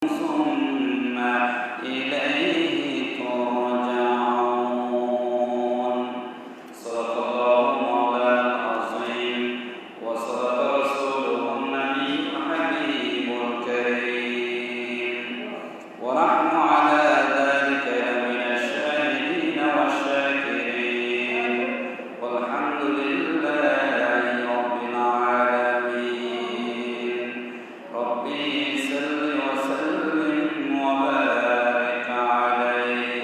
ثم إليه ترجعون صدق الله مولانا العظيم وصدق رسوله النبي الحبيب الكريم ونحن على ذلك من الشاهدين والشاكرين والحمد لله رب العالمين ربي صل وسلم وبارك عليه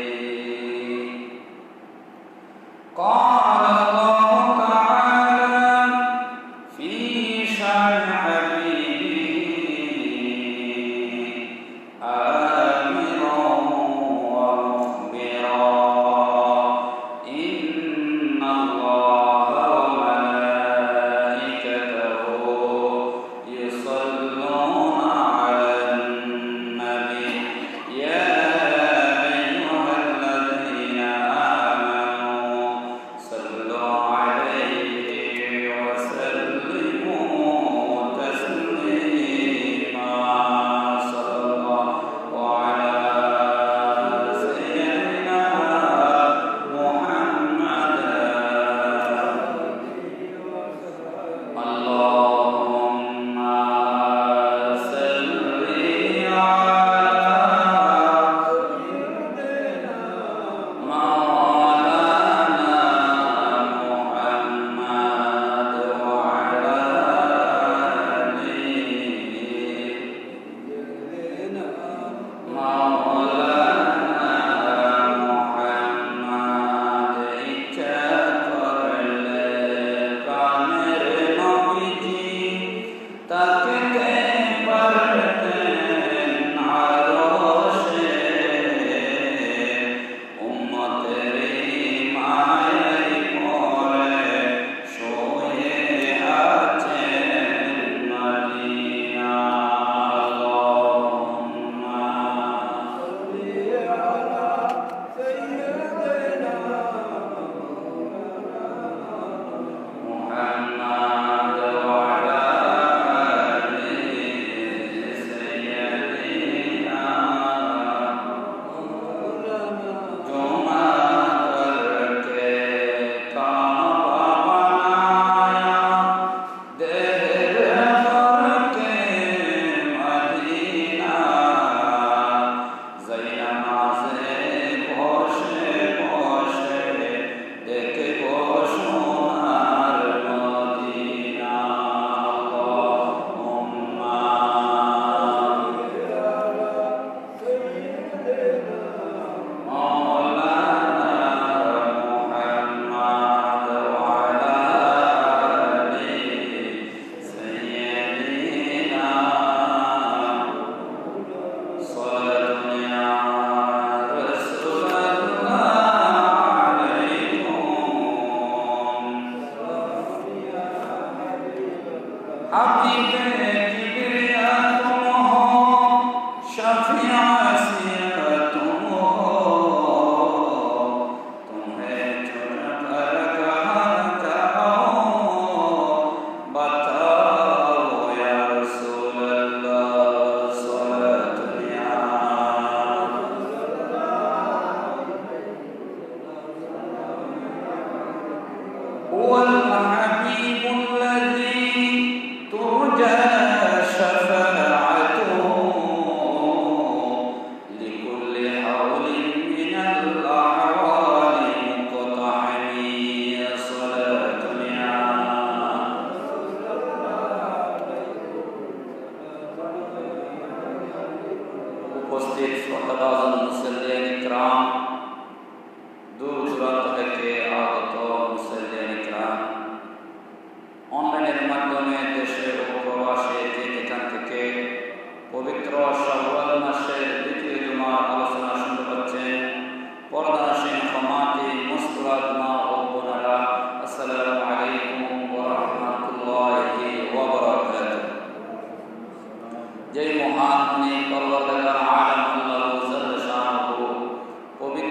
قال الله تعالى في شأن حبيبه آمرا ومخبرا إن الله وملائكته يصلون على النبي يا أيها الذين آمنوا صلوا عليه وسلموا تسليما صلى الله على سيدنا محمد اللهم صل هو الحبيب الذي ترجى شفاعته لكل حول من الأحوال مقتحم صلاة উপস্থিত শ্রদ্ধাভাজন মুসল্লিয়ান ইকরাম দূর দূরান্ত থেকে আগত মুসল্লিয়ান ইকরাম অনলাইনের মাধ্যমে দেশে ও প্রবাসে যে যেখান থেকে পবিত্র শাওয়াল মাসের দ্বিতীয় জুমার আলোচনা শুনতে পাচ্ছেন পর্দাসীন ক্ষমাতি মুসকুরাত মা ও বোনেরা আসসালামু আলাইকুম ওয়া রাহমাতুল্লাহি ওয়া বারাকাতুহু। যেই মহান পরওয়ারদিগার আলম আল্লাহ জাল্লা শানুহু পবিত্র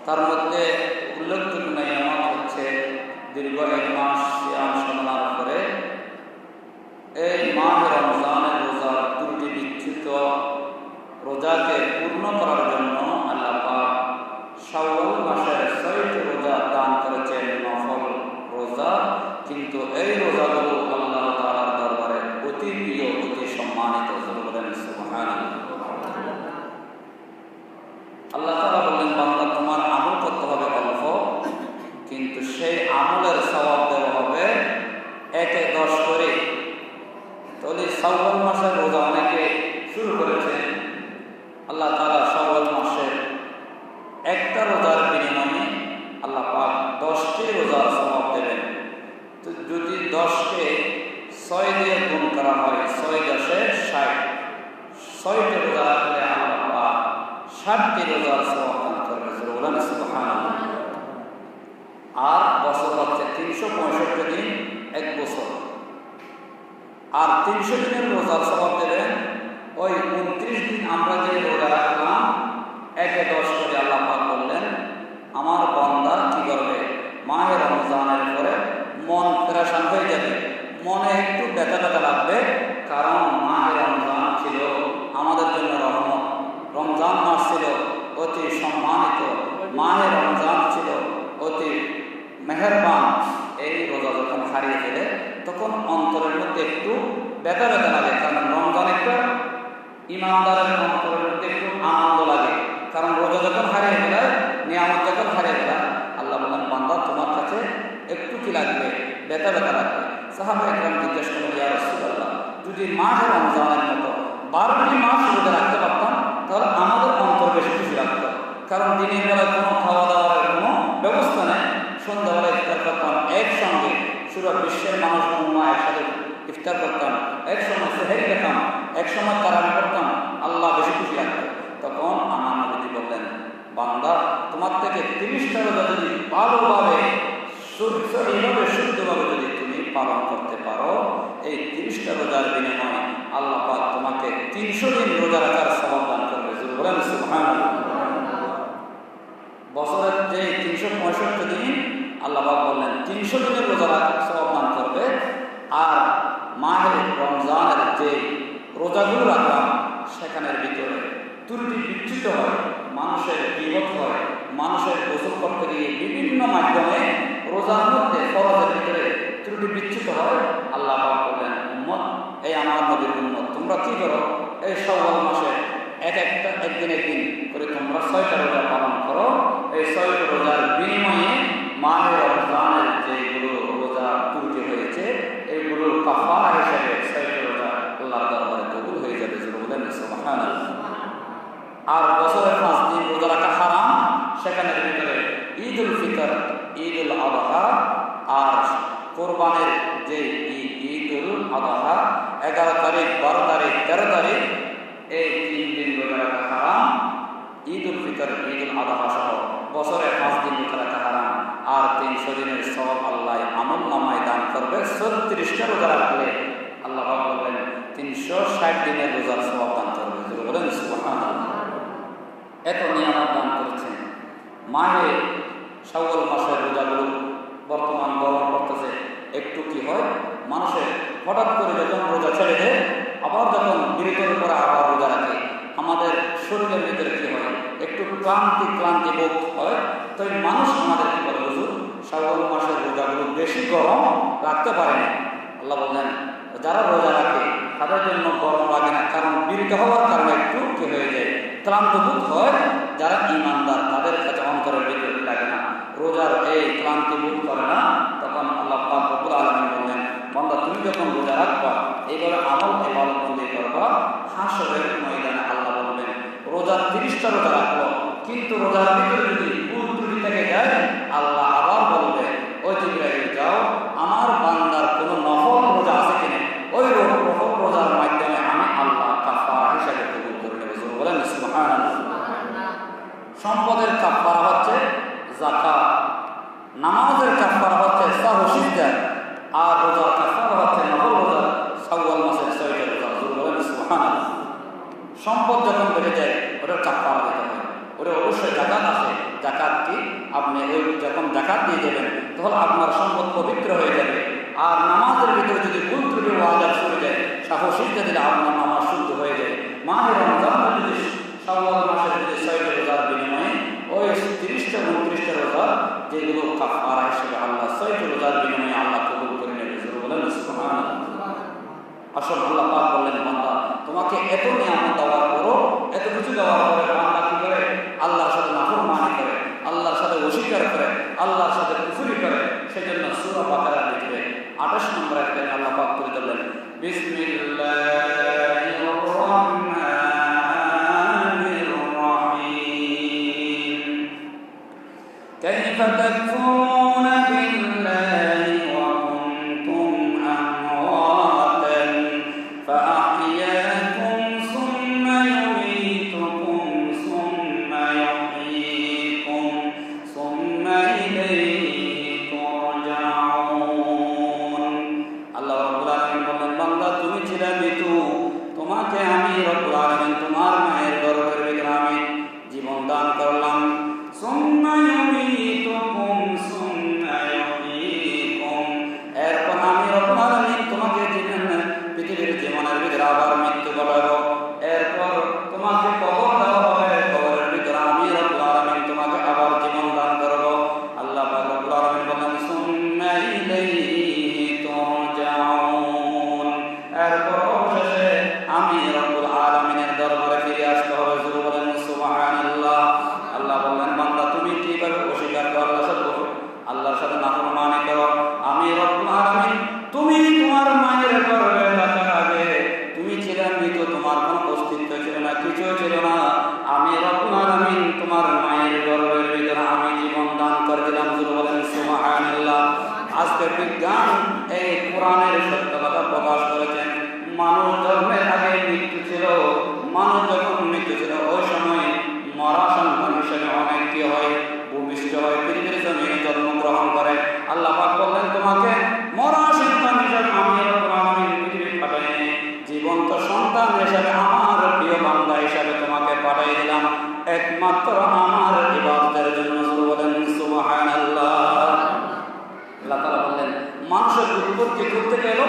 তার মধ্যে উল্লেখযোগ্য নিয়ামত হচ্ছে দীর্ঘ 1 মাস সিয়াম সাধনার পরে এই মাহে রমজানের রোজার ত্রুটি বিচ্যুত রোজাকে পূর্ণ করার জন্য আল্লাহ পাক শাওয়াল মাসের 6টি রোজা দান করেছেন, নফল রোজা। কিন্তু এই রোজাগুলো আল্লাহ তাআলার দরবারে অতি প্রিয়, অতি সম্মানিত। সুবহানাল্লাহ। আল্লাহ তাআলা বললেন, বান্দা তোমার আমল করতে হবে অল্প, কিন্তু সেই আমলের সওয়াব দেওয়া হবে 1-10 করে। তাহলে শাওয়াল মাসের রোজা অনেকে শুরু করেছেন। আল্লাহ তাআলা শাওয়াল মাসের একটা রোজার বিনিময়ে আল্লাহ পাক 10টি রোজার সওয়াব দেবেন। তো যদি 10কে 6 দিয়ে গুণ করা হয়, 6×10 = 60। 6টি রোজা রাখলে আল্লাহ পাক 60টি রোজার সওয়াব দান করবেন। সুবহানাল্লাহ। আর বছর হচ্ছে 365 দিন, 1 বছর। আর 300 দিনের রোজার সওয়াব দেবেন ওই 29 দিন আমরা যে রোজা রাখলাম 1-10 করে। আল্লাহ পাক বললেন, আমার বান্দা কি করবে, মাহে রমজানের পরে মন পেরেশান হয়ে যাবে, মনে একটু ব্যথা ব্যথা লাগবে, কারণ মাহে রমজান ছিল আমাদের জন্য রহমত। রমজান মাস ছিল অতি সম্মানিত, মাহে রমজান ছিল অতি মেহেরবান। এই রোজা যখন হারিয়ে ফেলে তখন অন্তরের মধ্যে একটু ব্যথা ব্যথা লাগে, কারণ রমজান একটা ইমানদারের অন্তরের মধ্যে একটু আনন্দ লাগে। কারণ রোজা যখন হারিয়ে ফেলায়, নিয়ামত যখন হারিয়ে ফেলায়, আল্লাহ বলেন, বান্দা তোমার কাছে একটু কি লাগবে, ব্যথা ব্যথা লাগবে। সাহাবায়ে কেরাম জিজ্ঞেস করলেন, ইয়া রাসূলুল্লাহ, যদি মাহে রমজানের মতো 12টি মাস রোজা রাখতে পারতাম তাহলে আমাদের অন্তর বেশি খুশি লাগতো। কারণ দিনের বেলায় কোনো খাওয়া দাওয়ার কোনো ব্যবস্থা নেই, সন্ধ্যাবেলা ইফতার করতাম একসঙ্গে, পুরো বিশ্বের মানুষ একসাথে ইফতার করতাম, একসময় সেহরি খেতাম, একসময় তারাবি করতাম, আল্লাহ বেশি খুশি লাগতো। তখন আমার নবীজি বললেন, বান্দা তোমার থেকে 30টা রোজা যদি ভালোভাবে এইভাবে শুদ্ধভাবে যদি তুমি পালন করতে পারো, এই 30টা রোজার বিনিময়ে আল্লাহ পাক তোমাকে 300 দিন রোজা রাখার সওয়াব দান করবে। বলেন সুবহানাল্লাহ। বছরের যে 365 দিন আল্লাহ পাক বললেন 300 দিনের রোজা রাখার সওয়াব দান করবে। আর মাহে রমজানের যে রোজাগুলো রাখলাম সেখানের ভিতরে ত্রুটি বিচ্যুত হয়, মানুষের বিপদ হয়, মানুষের গোসল করতে গিয়ে বিভিন্ন মাধ্যমে রোজার মধ্যে ফরজের ভিতরে ত্রুটি বিচ্যুত হয়। আল্লাহ পাক বললেন, উম্মত, এই আমার নবীর উম্মত, তোমরা কি করো, এই শাওয়াল মাসে একদিন করে তোমরা 6টা রোজা পালন করো। এই 6টা রোজার বিনিময়ে মাহে রমজানের যেগুলো রোজা ত্রুটি হয়েছে এইগুলো কাফারা হিসেবে 6টা রোজা আল্লাহর দরবারে কবুল হয়ে যাবে। বলেন সুবহানাল্লাহ। আর বছরের 5 দিন রোজা রাখা হারাম, সেখানের ভিতরে ঈদুল ফিতর, ঈদুল আযহা আর কোরবানের যে ঈদুল আযহা 11 তারিখ, 12 তারিখ, 13 তারিখ, এই 3 দিন রোজা রাখা হারাম। ঈদুল ফিতর, ঈদুল আযহা সহ বছরে 5 দিন রোজা রাখা হারাম। আর 300 দিনের সওয়াব আল্লাহ আমল নামায় দান করবে। 36টা রোজা রাখলে আল্লাহ বলবেন 360 দিনের রোজার সওয়াব দান করবে। বলেন সুবহানাল্লাহ। এত নিয়ামত দান করেছেন। মাহে শাওয়াল মাসের রোজাগুলো বর্তমান গরম করতেছে, একটু কি হয়, মানুষের হঠাৎ করে যখন রোজা ছেড়ে দেয়, আবার যখন বিরতির পরে আবার রোজা রাখে, আমাদের শরীরের ভিতরে কি হয়, একটু ক্লান্তি বোধ হয়। তো এই মানুষ আমাদের কি বলে, হুজুর শাওয়াল মাসের রোজাগুলো বেশি গরম রাখতে পারে না। আল্লাহ বললেন, যারা রোজা রাখে তাদের জন্য গরম লাগে না, কারণ বিরত হওয়ার কারণে একটু কি হয়ে যায়, ক্লান্ত বোধ হয়। যারা ঈমানদার তাদের কাছে অন্তরের ভিতরে লাগে না, রোজার এই ক্লান্তি বোধ করে না। তখন আল্লাহ পাক রব্বুল আলামিন বললেন, বান্দা তুমি যখন রোজা রাখবা, এইভাবে আমল ইবাদত করবা, হাসরের ময়দানে আল্লাহ বলবেন, রোজার 30টা রোজা রাখলো, কিন্তু রোজার ভিতরে যদি ভুল ত্রুটি থেকে যায়, আল্লাহ আবার বলবে, ওই জিবরাইল যাও, আমার বান্দার কোনো নফল রোজা আছে কিনা, ওই নফল রোজার মাধ্যমে আমি আল্লাহ কাফারা হিসাবে কবুল করে নেব। বলেন সুবহানাল্লাহ। সম্পদের কাফারা হচ্ছে যাকাত, নামাজের কাফারা হচ্ছে সাহু সিজদা, আর রোজার কাফারা হচ্ছে নফল রোজা শাওয়াল মাসের 6টা রোজা। বলেন সুবহানাল্লাহ। সম্পদ যখন বেড়ে যায় ওটার কাফারা দিতে হয়, ওটা অবশ্যই যাকাত আছে। যাকাত কি? আপনি ওই যখন জাকাত দিয়ে দেবেন তখন আপনার সম্পদ পবিত্র হয়ে যাবে। আর নামাজের ভিতরে যদি ভুল ত্রুটি ওয়াজিব শুরু যায়, সাহসিকতা দিলে আপনার নামাজ শুদ্ধ হয়ে যায়। মাহে রমজান যদি শাওয়াল মাসের যদি 6টা রোজার বিনিময়ে ওই 30টা 29টা রোজা যেগুলো কাফারা হিসেবে আল্লাহ 6টা রোজার বিনিময়ে আল্লাহ কবুল করে নেবে। বলেন সুবহানাল্লাহ। আসল আল্লাহ পাক বললেন, বান্দা তোমাকে এত নিয়ামত দেওয়ার পরও, এত কিছু দেওয়ার পরে বান্দা কি করে? আল্লাহর সাথে নাফরমানি করে, আল্লাহর সাথে অস্বীকার করে, আল্লাহর সাথে কুফরি করে। সেজন্য সূরা বাকারার ভিতরে 28 নম্বর আয়াতে আল্লাহ পাক করে দিলেন, বিসমিল্লাহির রাহমানির রাহিম, কাইফা তাকফুরুনা বিল্লাহি ওয়া কুনতুম আমওয়াতান فأحياكم ثم يميتكم ثم يحييكم ثم إليه ترجعون। আল্লাহ রাব্বুল আলামিন বলেন, বান্দা তুমি ছিলে মৃত্যু, তোমাকে আমি রব্বুল আলামিন তোমার মায়ের গর্ভের ভিতরে আমি জীবন দান করলাম। সুম্মা ইউমীতুকুম সুম্মা ইউহয়ীকুম, এরপর আমি রব্বুল আলামিন তোমাকে পৃথিবীর জীবনের ভিতরে আবার মৃত্যু ঘটাবো। এরপর তোমাকে কবর দেওয়া হবে, কবরের ভিতরে আমি রব্বুল আলামিন তোমাকে আবার জীবন দান করব। আল্লাহ পাক রব্বুল আলামিন বলেন, সুম্মা ইলাইহি তুরজাউন, এরপর অবশেষে আমি রব্বুল আলামিনের দরবারে ফিরে আসতে হবে। জোরে বলেন সুবহানাল্লাহ। আল্লাহ বললেন, বান্দা তুমি কিভাবে অস্বীকার করো, আল্লাহর সাথে নাফরমানি করো, আমি রব্বুল আলামিন তুমি তোমার মায়ের গর্ভে থাকার আগে তুমি ছিলে মৃত, তোমার কোনো অস্তিত্ব ছিল না, কিছু ছিল না। আমি রব্বুল আলামিন তোমার মায়ের গর্ভের ভিতরে আমি জীবন দান করে দিলাম। জোরে বলেন সুবহানাল্লাহ। আজকে বিজ্ঞান এই কোরআনের সত্য কথা প্রকাশ করেছেন। মানুষ জন্মের আগে মৃত্যু ছিল, মানুষ যখন মৃত্যু ছিল ওই সময় মরা সন্তান হিসেবে অনেক কি হয়, ভূমিষ্ঠ হয়, পৃথিবীর জমিনে জন্মগ্রহণ করে। আল্লাহ পাক বললেন, তোমাকে মরা সন্তান হিসেবে আমি রব্বুল আলামিন পৃথিবী পাঠাইনি, জীবন্ত সন্তান হিসেবে আমার প্রিয় বান্দা হিসেবে তোমাকে পাঠাই দিলাম একমাত্র আমার ইবাদতের জন্য। বলেন সুবহানাল্লাহ। আল্লাহ তাআলা বললেন, মানুষের উৎপত্তি করতে গেল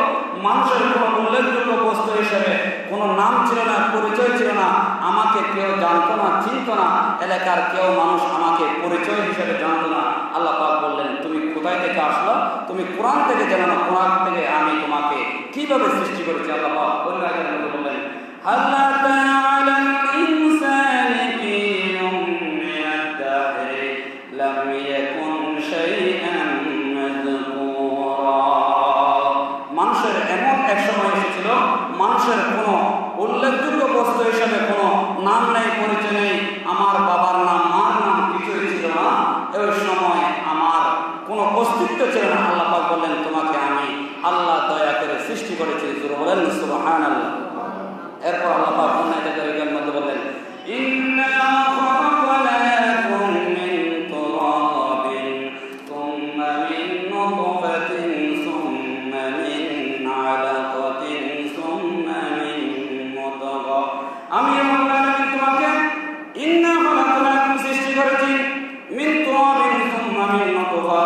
মানুষের কোনো উল্লেখযোগ্য বস্তু হিসেবে কোনো নাম ছিল না, পরিচয় ছিল না, আমাকে কেউ জানতো না, চিনত না, এলাকার কেউ মানুষ আমাকে পরিচয় হিসেবে জানতো না। আল্লাহ পাক বললেন, তুমি কোথায় থেকে আসলো? তুমি কোরআন থেকে জানো না, কোরআন থেকে আমি তোমাকে কিভাবে সৃষ্টি করেছি। আল্লাহ পাক অন্য আয়াতের মধ্যে বললেন, হাল্লা তাআলাল ইনসানি ফি মিনাদ দাহরি লাম ইয়াকুন শাইআন মাযকুরা। মানুষের এমন এক সময় এসেছিল মানুষের কোনো উল্লেখযোগ্য বস্তু হিসেবে কোনো নাম নেই, পরিচয় নেই, আমার বাবার নাম মার নাম কিছুই ছিল না, ওই সময় আমার কোনো অস্তিত্ব ছিল না। আল্লাহ পাক বললেন, তোমাকে আমি আল্লাহ দয়া করে সৃষ্টি করেছি। জোরে বলেন সুবহানাল্লাহ। এরপর আল্লাহ পাক অন্য আয়াতের মধ্যে বললেন, ইন্না খালাকনাকুম মিন তুরাবিন সুম্মা মিন নুতফাতিন সুম্মা মিন আলাকাতিন সুম্মা মিন মুদগা। আমি রব্বুল আলামিন তোমাকে ইন্না খালাকনাকুম সৃষ্টি করেছি মিন তুরাবিন সুম্মা মিন নুতফা,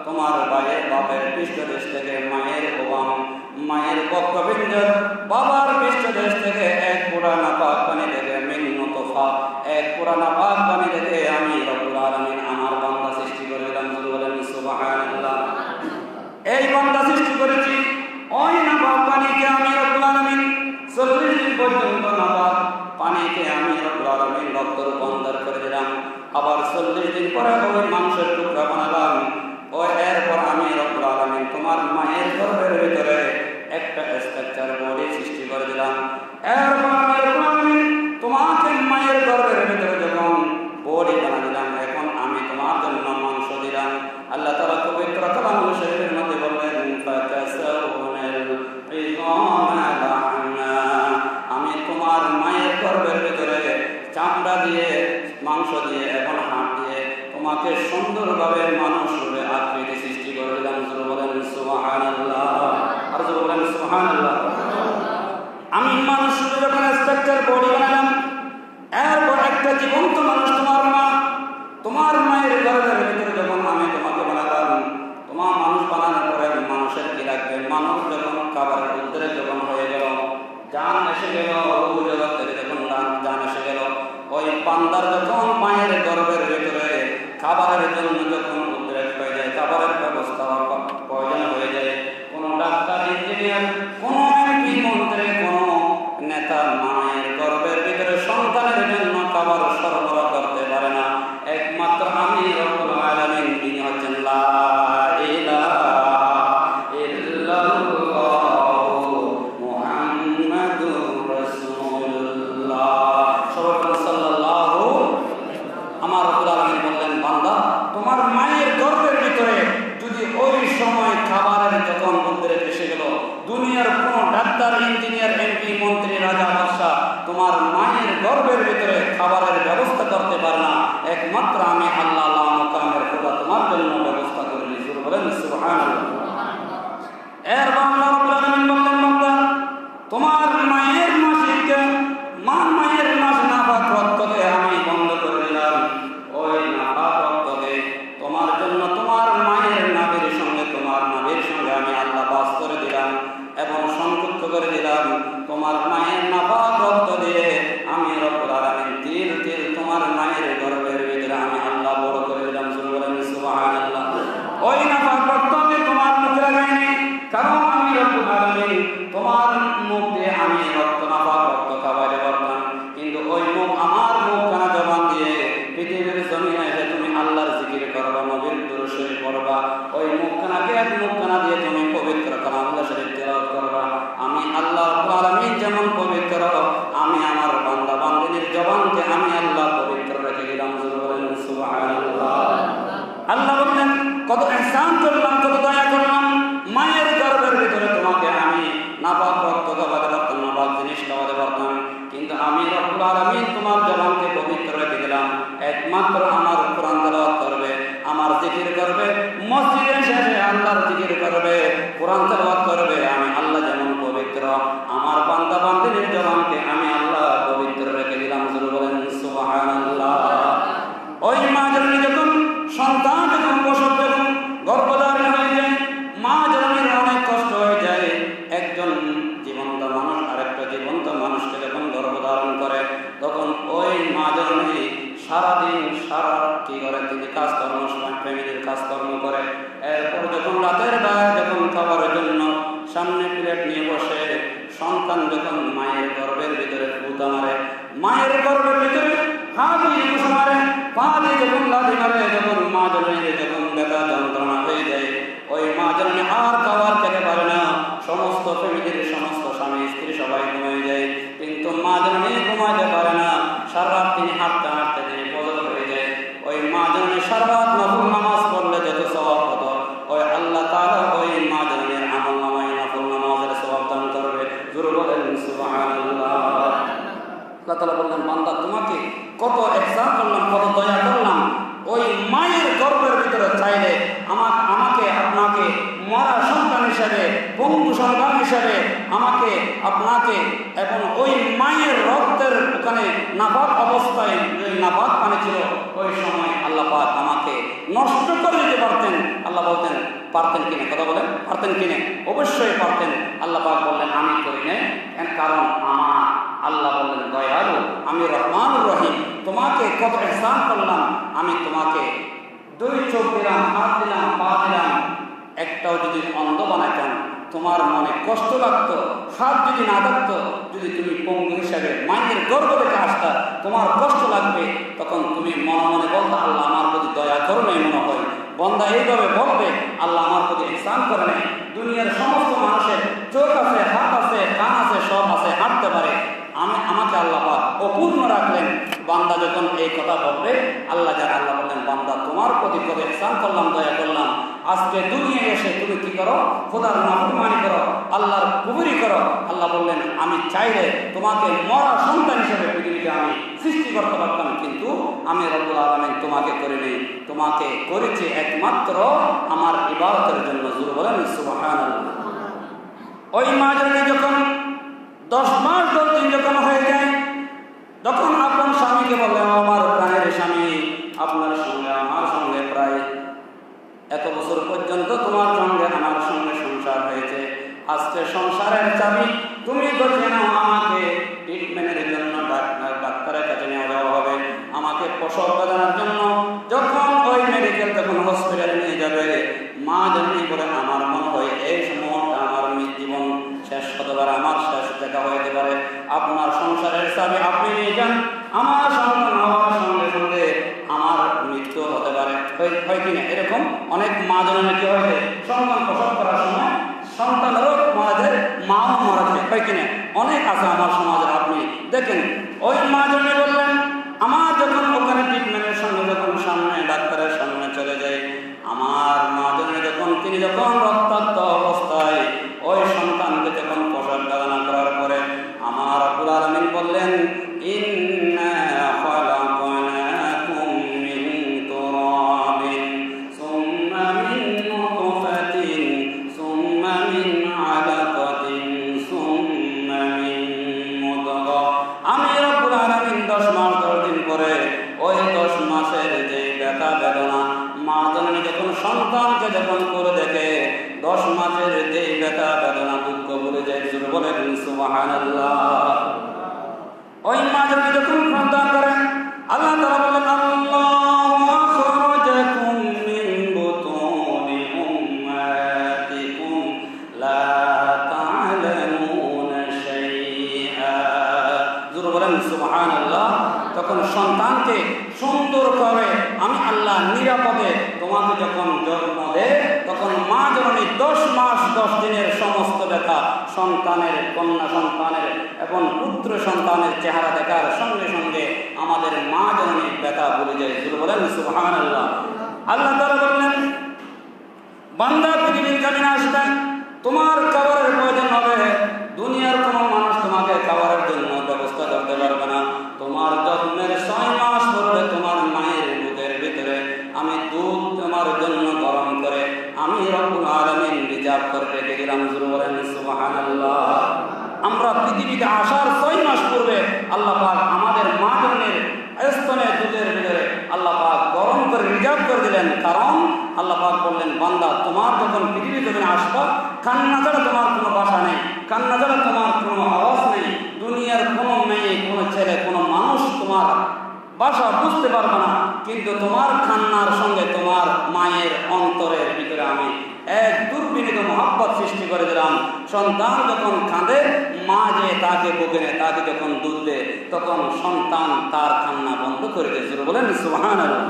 তোমার বাপের পৃষ্ঠদেশ থেকে মায়ের ওবাম, মায়ের বক্ষপিণ্ডের বাবার পৃষ্ঠদেশ থেকে এক পুরা নাপাক পানি থেকে মিন নুতফা, এক পুরা নাপাক পানি থেকে আমি রব্বুল আলামিন আমার বান্দা সৃষ্টি করেছিলাম। বলেন সুবহানাল্লাহ। এই বান্দা সৃষ্টি করেছি, ওই নাপাক পানিকে আমি রব্বুল আলামিন 40 দিন পর্যন্ত নাপাক পানিকে আমি রব্বুল আলামিন রক্ত রূপান্তর করে দিলাম। আবার 40 দিন পরে ওই মাংসের টুকরা বানালাম। ও এরপর আমি রব্বুল আলামিন তোমার মায়ের গর্ভের ভিতরে একটা স্ট্রাকচার বডি সৃষ্টি করে দিলাম। এরপর আমি রব্বুল আলামিন তোমাকে মায়ের গর্ভের ভিতরে যখন বডি বানা দিলাম, এখন আমি তোমার জন্য মাংস দিলাম। আল্লাহ তাআলা পবিত্র কালামুল শরীফের মধ্যে বললেন, ফাকাসাউনাল ইযামা লাহমা, আমি তোমার মায়ের গর্ভের ভিতরে চামড়া দিয়ে, মাংস দিয়ে, এখন হাড় দিয়ে তোমাকে সুন্দরভাবে মানুষ রূপে আকৃতি সৃষ্টি করে দিলাম। বলেন সুবহানাল্লাহ। আর বলেন সুবহানাল্লাহ। আমি মানুষ রূপে যখন স্ট্রাকচার বডি বানালাম, এরপর একটা জীবন্ত মানুষ তোমার মা, তোমার মায়ের গর্ভের ভিতরে ডাক্তার, ইঞ্জিনিয়ার, এমপি, মন্ত্রী, রাজা, বাদশাহ তোমার মায়ের গর্ভের ভিতরে খাবারের ব্যবস্থা করতে পারে না, একমাত্র আমি আল্লাহ লা মুকামের খোদা তোমার জন্য ব্যবস্থা করে দিয়েছি। বলেন সুবহানাল্লাহ। এর বাংলা রব্বুল আলামিন বললেন, বান্দা তোমার মায়ের মাসিকে মায়ের মাস নাপাক রক্তকে আমি বন্ধ করে দিলাম। ওই নাপাক রক্তকে তোমার জন্য তোমার মায়ের নাভির সঙ্গে তোমার নাভির সঙ্গে আমি আল্লাহ বাস করে দিলাম এবং সংযুক্ত করে দিলাম। তোমার মায়ের নাপাক রক্ত দিয়ে আমি রব্বুল আলামিন তিল তিল তোমার মায়ের গর্ভের ভিতরে আমি আল্লাহ বড় করে দিলাম। বলেন সুবহানাল্লাহ। ওই নাপাক রক্তকে তোমার মুখে লাগাইনি, কারণ আমি রব্বুল আলামিন তোমার মুখ দিয়ে আমি রক্ত নাপাক রক্ত খাওয়াইতে পারতাম, কিন্তু ওই মুখ আমার মুখ কানা জবান দিয়ে পৃথিবীর জমিনে এসে তুমি আল্লাহর জিকির করবা, নবীর দুরূদ শরীফ পড়বা, ওই মুখখানাকে এক মুখখানা দিয়ে তুমি পবিত্র কালামুল্লাহ শরীফ তেলাওয়াত করবা। আমি আল্লাহ রাব্বুল আলামিন যেমন পবিত্র, আমি আমার বান্দা বান্দিনীর জবানকে আমি আল্লাহ পবিত্র রেখে দিলাম। বলেন সুবহানাল্লাহ। আল্লাহ বললেন কত ইহসান করলাম, কত দয়া করলাম। মায়ের গর্ভের ভিতরে তোমাকে আমি নাপাক রক্ত খাওয়াতে পারতাম, নাপাক জিনিস খাওয়াতে পারতাম, কিন্তু আমি রব্বুল আলামিন তোমার জবানকে পবিত্র রেখে দিলাম। একমাত্র আমার কোরআন তেলাওয়াত করবে, আমার জিকির করবে, মসজিদে শেষে আল্লাহর জিকির করবে, কোরআন তেলাওয়াত করবে। আমি আল্লাহ যেমন পবিত্র, আমার বান্দা বান্দিনীর জবানকে আমি আল্লাহ পবিত্র রেখে দিলাম। বলেন সুবহানাল্লাহ। ওই মা জননী যখন সন্তান যখন প্রসব যখন গর্ভধারণ হয়ে যায়, মা জননীর অনেক কষ্ট হয়ে যায়। একজন জীবন্ত মানুষ আরেকটা জীবন্ত মানুষকে যখন গর্ভধারণ করে, তখন ওই মা জননী সারাদিন সারা কি করে তিনি কাজকর্ম, ফ্যামিলির কাজকর্ম করে। এরপর যখন রাতের বেলা যখন খাবারের জন্য সামনে প্লেট নিয়ে বসে, সন্তান যখন মায়ের গর্ভের ভিতরে ফুটা মারে, মায়ের গর্ভের ভিতরে হাত দিয়ে বসে মারে, পা দিয়ে যখন লাথি মারে, যখন মা জননীর যখন ব্যথা যন্ত্রণা হয়ে যায়, ওই মা জননী আর খাবার খেতে পারে না। সমস্ত ফ্যামিলির সমস্ত স্বামী স্ত্রী সবাই ঘুমিয়ে যায়, কিন্তু মা জননী ঘুমাইতে পারে না। সারা রাত তিনি হাঁটতে হাঁটতে তিনি বদল হয়ে যায়। ওই মা জননী সারা রাত নফল নামাজ পড়লে যত সওয়াব হতো, ওই আল্লাহ তাআলা ওই মা জননীর আমল নামায় নফল নামাজের সওয়াব দান করবে। জোরে বলেন সুবহানাল্লাহ। আল্লাহ তাআলা বললেন, বান্দা তোমাকে কত ইহসান করলাম, কত দয়া করলাম। ওই মায়ের গর্ভের ভিতরে চাইলে আমাকে আপনাকে মরা সন্তান হিসাবে, পঙ্গু সন্তান হিসাবে আমাকে আপনাকে এবং ওই মায়ের রক্তের ওখানে নাপাক অবস্থায় যে নাপাক পানি ছিল, ওই সময় আল্লাহ পাক আমাকে নষ্ট করে দিতে পারতেন। আল্লাহ বলতেন পারতেন কিনা, কথা বলেন পারতেন কিনা? অবশ্যই পারতেন। আল্লাহ পাক বললেন আমি করি না, কারণ আমার আল্লাহ বললেন দয়ালু, আমি রহমানুর রহিম, তোমাকে কত ইহসান করলাম। আমি তোমাকে 2 চোখ দিলাম, হাত দিলাম, পা দিলাম, একটাও যদি অন্ধ বানাইতাম তোমার মনে কষ্ট লাগতো। হাত যদি না থাকতো, যদি তুমি পঙ্গু হিসাবে মায়ের গর্ভ থেকে আসতা, তোমার কষ্ট লাগবে। তখন তুমি মনে মনে বলতো আল্লাহ আমার প্রতি দয়া করো নাই। মনে হয় বন্দা এইভাবে বলবে আল্লাহ আমার প্রতি ইহসান করে নাই। দুনিয়ার সমস্ত মানুষের চোখ আছে, হাত আছে, কান আছে, সব আছে, হাঁটতে পারে, আমাকে আল্লাহ পাক অপূর্ণ রাখলেন। বান্দা যখন এই কথা বলবে, আল্লাহ বললেন বান্দা তোমার প্রতি কত ইহসান করলাম, দয়া করলাম। আজকে দুনিয়ায় এসে তুমি কি করো? খোদার নাফরমানি করো, আল্লাহর কুফরি করো। আল্লাহ বললেন আমি চাইলে তোমাকে মরা সন্তান হিসেবে পৃথিবীতে আমি সৃষ্টি করতে পারতাম, কিন্তু আমি রব্বুল আলামিন তোমাকে করিনি, তোমাকে করেছি একমাত্র আমার ইবাদতের জন্য। জোরে বলেন সুবহানাল্লাহ। ওই মা যখন 10 মাস 10 দিন যখন হয়ে যায়, যখন আপনার স্বামীকে বললেন আমার প্রাণের স্বামী, আপনার সঙ্গে আমার সঙ্গে প্রায় এত বছর পর্যন্ত তোমার সঙ্গে আমার সঙ্গে সংসার হয়েছে, আজকে সংসারের চাবি তুমি ধরে নাও, আমাকে ট্রিটমেন্টের জন্য ডাক্তারের কাছে নিয়ে যাওয়া হবে, আমাকে প্রসব বেদনার জন্য যখন ওই মেডিকেল তখন হসপিটালে নিয়ে যাবে, মা জানি বলে আমার মনে হয় এই সময়টা আমার জীবন শেষ হতে পারে, আমার শেষ দেখা হইতে পারে, আপনার সংসারের চাবি আপনি নিয়ে যান, আমার সন্তান হওয়ার সঙ্গে সঙ্গে আমার মৃত্যু হতে পারে। হয় কিনা? এরকম অনেক মা জননী কি হয়েছে, সন্তান প্রসব করার সময় সন্তানেরও মারা যায়, মাও মারা যায়, হয় কিনা? অনেক আছে আমার সমাজে, আপনি দেখেন। ওই মা জননী বললেন আমার যখন ওখানে ট্রিটমেন্টের সঙ্গে যখন সামনে ডাক্তারের সামনে চলে যায়, আমার মা জননী যখন তিনি যখন রক্তাক্ত অবস্থায় ওই সন্তানকে যখন প্রসব বেদনা ব্যথা বেদনা মা জননী যখন সন্তানকে যখন করে দেখে 10 মাসের যে ব্যথা বেদনা দুঃখ ভুলে যায়, জোরে বলেন সুবহানাল্লাহ। ওই মা জননী যখন সন্তান করেন, আল্লাহ তাআলা বলেন আল্লাহু আখরাজাকুম মিন বুতুনি উম্মাতিকুম লা তা'লামুনা শাইআ, জোরে বলেন সুবহানাল্লাহ। তখন সন্তানকে সুন্দর করে আমি আল্লাহ নিরাপদে তোমাকে যখন জন্ম দেয়, তখন মা জননী 10 মাস 10 দিনের সমস্ত ব্যথা সন্তানের, কন্যা সন্তানের এবং পুত্র সন্তানের চেহারা দেখার সঙ্গে সঙ্গে আমাদের মা জননীর ব্যথা ভুলে যায়, জোরে বলেন সুবহানাল্লাহ। আল্লাহ তাআলা বললেন বান্দা পৃথিবীর জমিনে আসবে, তোমার খাবারের প্রয়োজন হবে, দুনিয়ার কোনো মানুষ তোমাকে খাবারের জন্য ব্যবস্থা করতে পারবে না। তোমার জন্মের 6 মাস পরে তোমার মায়ের দুধের ভিতরে আমি দুধ তোমার জন্য গরম করে আমি রব্বুল আলামিন রিজার্ভ করে রেখে দিলাম, জোরে বলেন সুবহানাল্লাহ। আমরা পৃথিবীতে আসার 6 মাস পূর্বে আল্লাহ পাক আমাদের মা জননীর স্তনে দুধের ভিতরে আল্লাহ পাক গরম করে রিজার্ভ করে দিলেন। কারণ আল্লাহ পাক বললেন বান্দা তোমার যখন পৃথিবী জমিনে আসবা, কান্না ছাড়া তোমার কোনো ভাষা নেই, কান্না ছাড়া তোমার কোনো আওয়াজ নেই, দুনিয়ার কোনো মেয়ে, কোনো ছেলে, কোনো মানুষ তোমার ভাষা বুঝতে পারবে না, কিন্তু তোমার কান্নার সঙ্গে তোমার মায়ের অন্তরের ভিতরে আমি এক দুর্বিনীত মহব্বত সৃষ্টি করে দিলাম। সন্তান যখন কাঁদে, মা যে তাকে বুকে নেয়, তাকে যখন দুধ দেয়, তখন সন্তান তার কান্না বন্ধ করে দিয়েছিল, বলেন সুবহানাল্লাহ।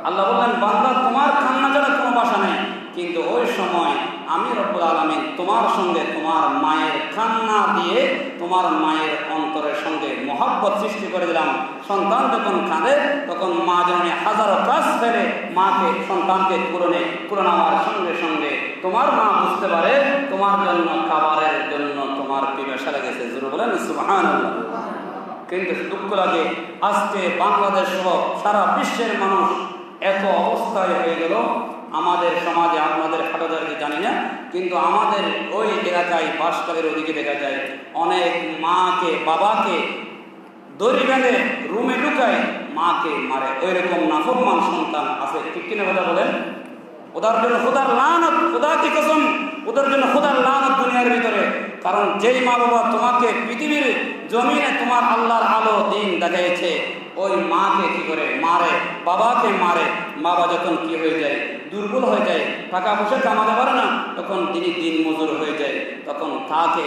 আল্লাহ বললেন বান্দা তোমার কান্না ছাড়া কোনো ভাষা নেই, কিন্তু ওই সময় আমি রব্বুল আলামিন তোমার সঙ্গে তোমার মায়ের কান্না দিয়ে তোমার মায়ের অন্তরের সঙ্গে মহব্বত সৃষ্টি করে দিলাম। সন্তান যখন কাঁদে, তখন মা জননী হাজারো কাজ ফেলে মাকে সন্তানকে কুড়ে নেওয়ার সঙ্গে সঙ্গে তোমার মা বুঝতে পারে তোমার জন্য খাবারের জন্য তোমার পিপাসা লেগেছে, জোরে বলেন সুবহানাল্লাহ। কিন্তু দুঃখ লাগে আজকে বাংলাদেশ সহ সারা বিশ্বের মানুষ এত অবস্থায় হয়ে গেল। আমাদের সমাজে আপনাদের হাটাদারকে জানি না, কিন্তু আমাদের ওই এলাকায় বাসকালের ওদিকে দেখা যায় অনেক মাকে বাবাকে দড়ি বেঁধে রুমে ঢুকায় মাকে মারে। ওই রকম নাফরমান সন্তান আছে, ঠিক কিনা কথা বলেন? ওদের জন্য খোদার লানত, খোদা কি কসম, ওদের জন্য খোদার লানত দুনিয়ার ভিতরে। কারণ যেই মা বাবা তোমাকে পৃথিবীর জমিনে তোমার আল্লাহর আলো দিন দেখাইছে, ওই মাকে কি করে মারে, বাবাকে মারে। বাবা যখন কি হয়ে যায়, দুর্বল হয়ে যায়, টাকা পয়সা কামাতে পারে না, তখন তিনি দিন মজুর হয়ে যায়, তখন তাকে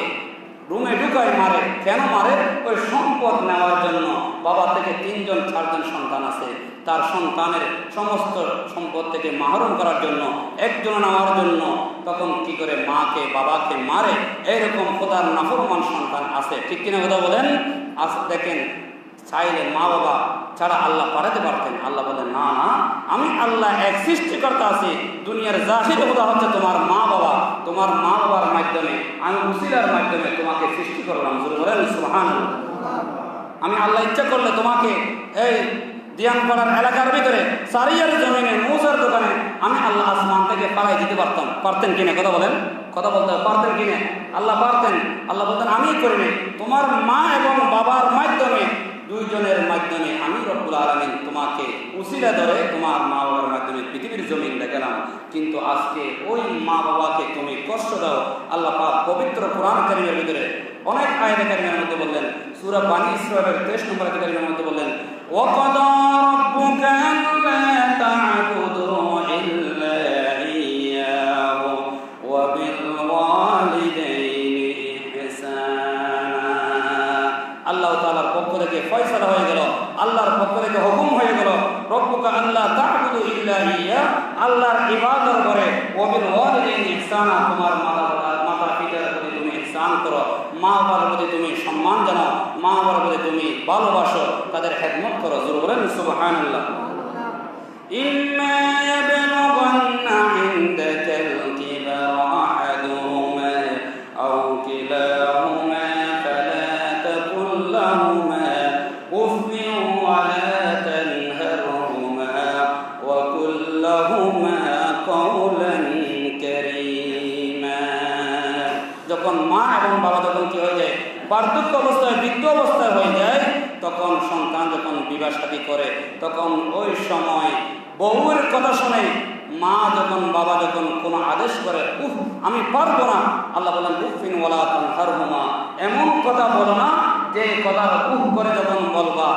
রুমে ঢুকায় মারে। কেন মারে? ওই সম্পদ নেওয়ার জন্য। বাবা থেকে 3জন 4জন সন্তান আছে, তার সন্তানের সমস্ত সম্পদ থেকে মাহরুম করার জন্য, একজন নেওয়ার জন্য তখন কি করে মাকে বাবাকে মারে। এইরকম খোদার নাফরমান সন্তান আছে, ঠিক কিনা কথা বলেন? আজ দেখেন চাইলে মা বাবা ছাড়া আল্লাহ পাঠাতে পারতেন, আল্লাহ বলেন না না, আমি আল্লাহ এক সৃষ্টিকর্তা আছি, দুনিয়ার জাহির খোদা হচ্ছে তোমার মা বাবা, তোমার মা বাবার মাধ্যমে আমি উসিলার মাধ্যমে তোমাকে সৃষ্টি করলাম, বলেন সুবহানাল্লাহ। আমি আল্লাহ ইচ্ছা করলে তোমাকে এই দিয়ানপাড়ার এলাকার ভিতরে সারিয়ার জমিনে মৌসার দোকানে আমি আল্লাহ আসমান থেকে পালাই দিতে পারতাম, পারতেন কিনা? কথা বলেন, কথা বলতে পারতেন কিনা? আল্লাহ পারতেন। আল্লাহ বলতেন আমি করিনি, তোমার মা এবং বাবার মাধ্যমে, দুইজনের মাধ্যমে আমি রব্বুল আলামিন তোমাকে উসিলা ধরে তোমার মা বাবার মাধ্যমে পৃথিবীর জমিন দেখালাম। কিন্তু আজকে ওই মা বাবাকে তুমি কষ্ট দাও। আল্লাহ পাক পবিত্র কোরআন কারীমের ভিতরে অনেক আয়াতে কারীমের মধ্যে বললেন, সূরা বানী ইসরাঈলের 23 নম্বর আয়াতে কারীমের মধ্যে বললেন, ওয়াকাদা রাব্বুকা আল্লা তা'বুদু ইল্লা ইয়্যাহু ওয়া বিল ওয়ালিদাইনি ইহসানা। আল্লাহ তাআলার পক্ষ থেকে ফয়সালা হয়ে গেল, আল্লাহর পক্ষ থেকে হুকুম হয়ে গেল, রব্বুকা আল্লা তা'বুদু ইল্লা ইয়্যাহু, আল্লাহর ইবাদত করে, ওয়া বিল ওয়ালিদাইনি ইহসানা, তোমার মাতা পিতার প্রতি তুমি ইহসান করো, মা বাবার প্রতি তুমি সম্মান জানাও, মা বাবার প্রতি তুমি ভালোবাসো, তাদের খেদমত করো, জোরে বলেন সুবহানাল্লাহ। ইম্মা ইয়াবলুগান্না ইনদাকাল কিবারা আহাদুহুমা আও কিলাহুমা ফালা তাকুল লাহুমা উফিন ওয়া লা তানহারহুমা ওয়া কুল লাহুমা কাওলান কারীমা। যখন মা এবং বাবা যখন কি হয়ে যায়, বার্ধক্য অবস্থায়, বৃদ্ধ অবস্থায় হয়ে যায়, তখন সন্তান যখন বিবাহ শাদী করে, তখন ওই সময় বউয়ের কথা শুনে মা যখন বাবা যখন কোনো আদেশ করে আমি পারবো না, আল্লাহ বলেন উফিন ওয়ালা তানহারহুমা, এমন কথা বলো না যে কথা করে যখন বলবা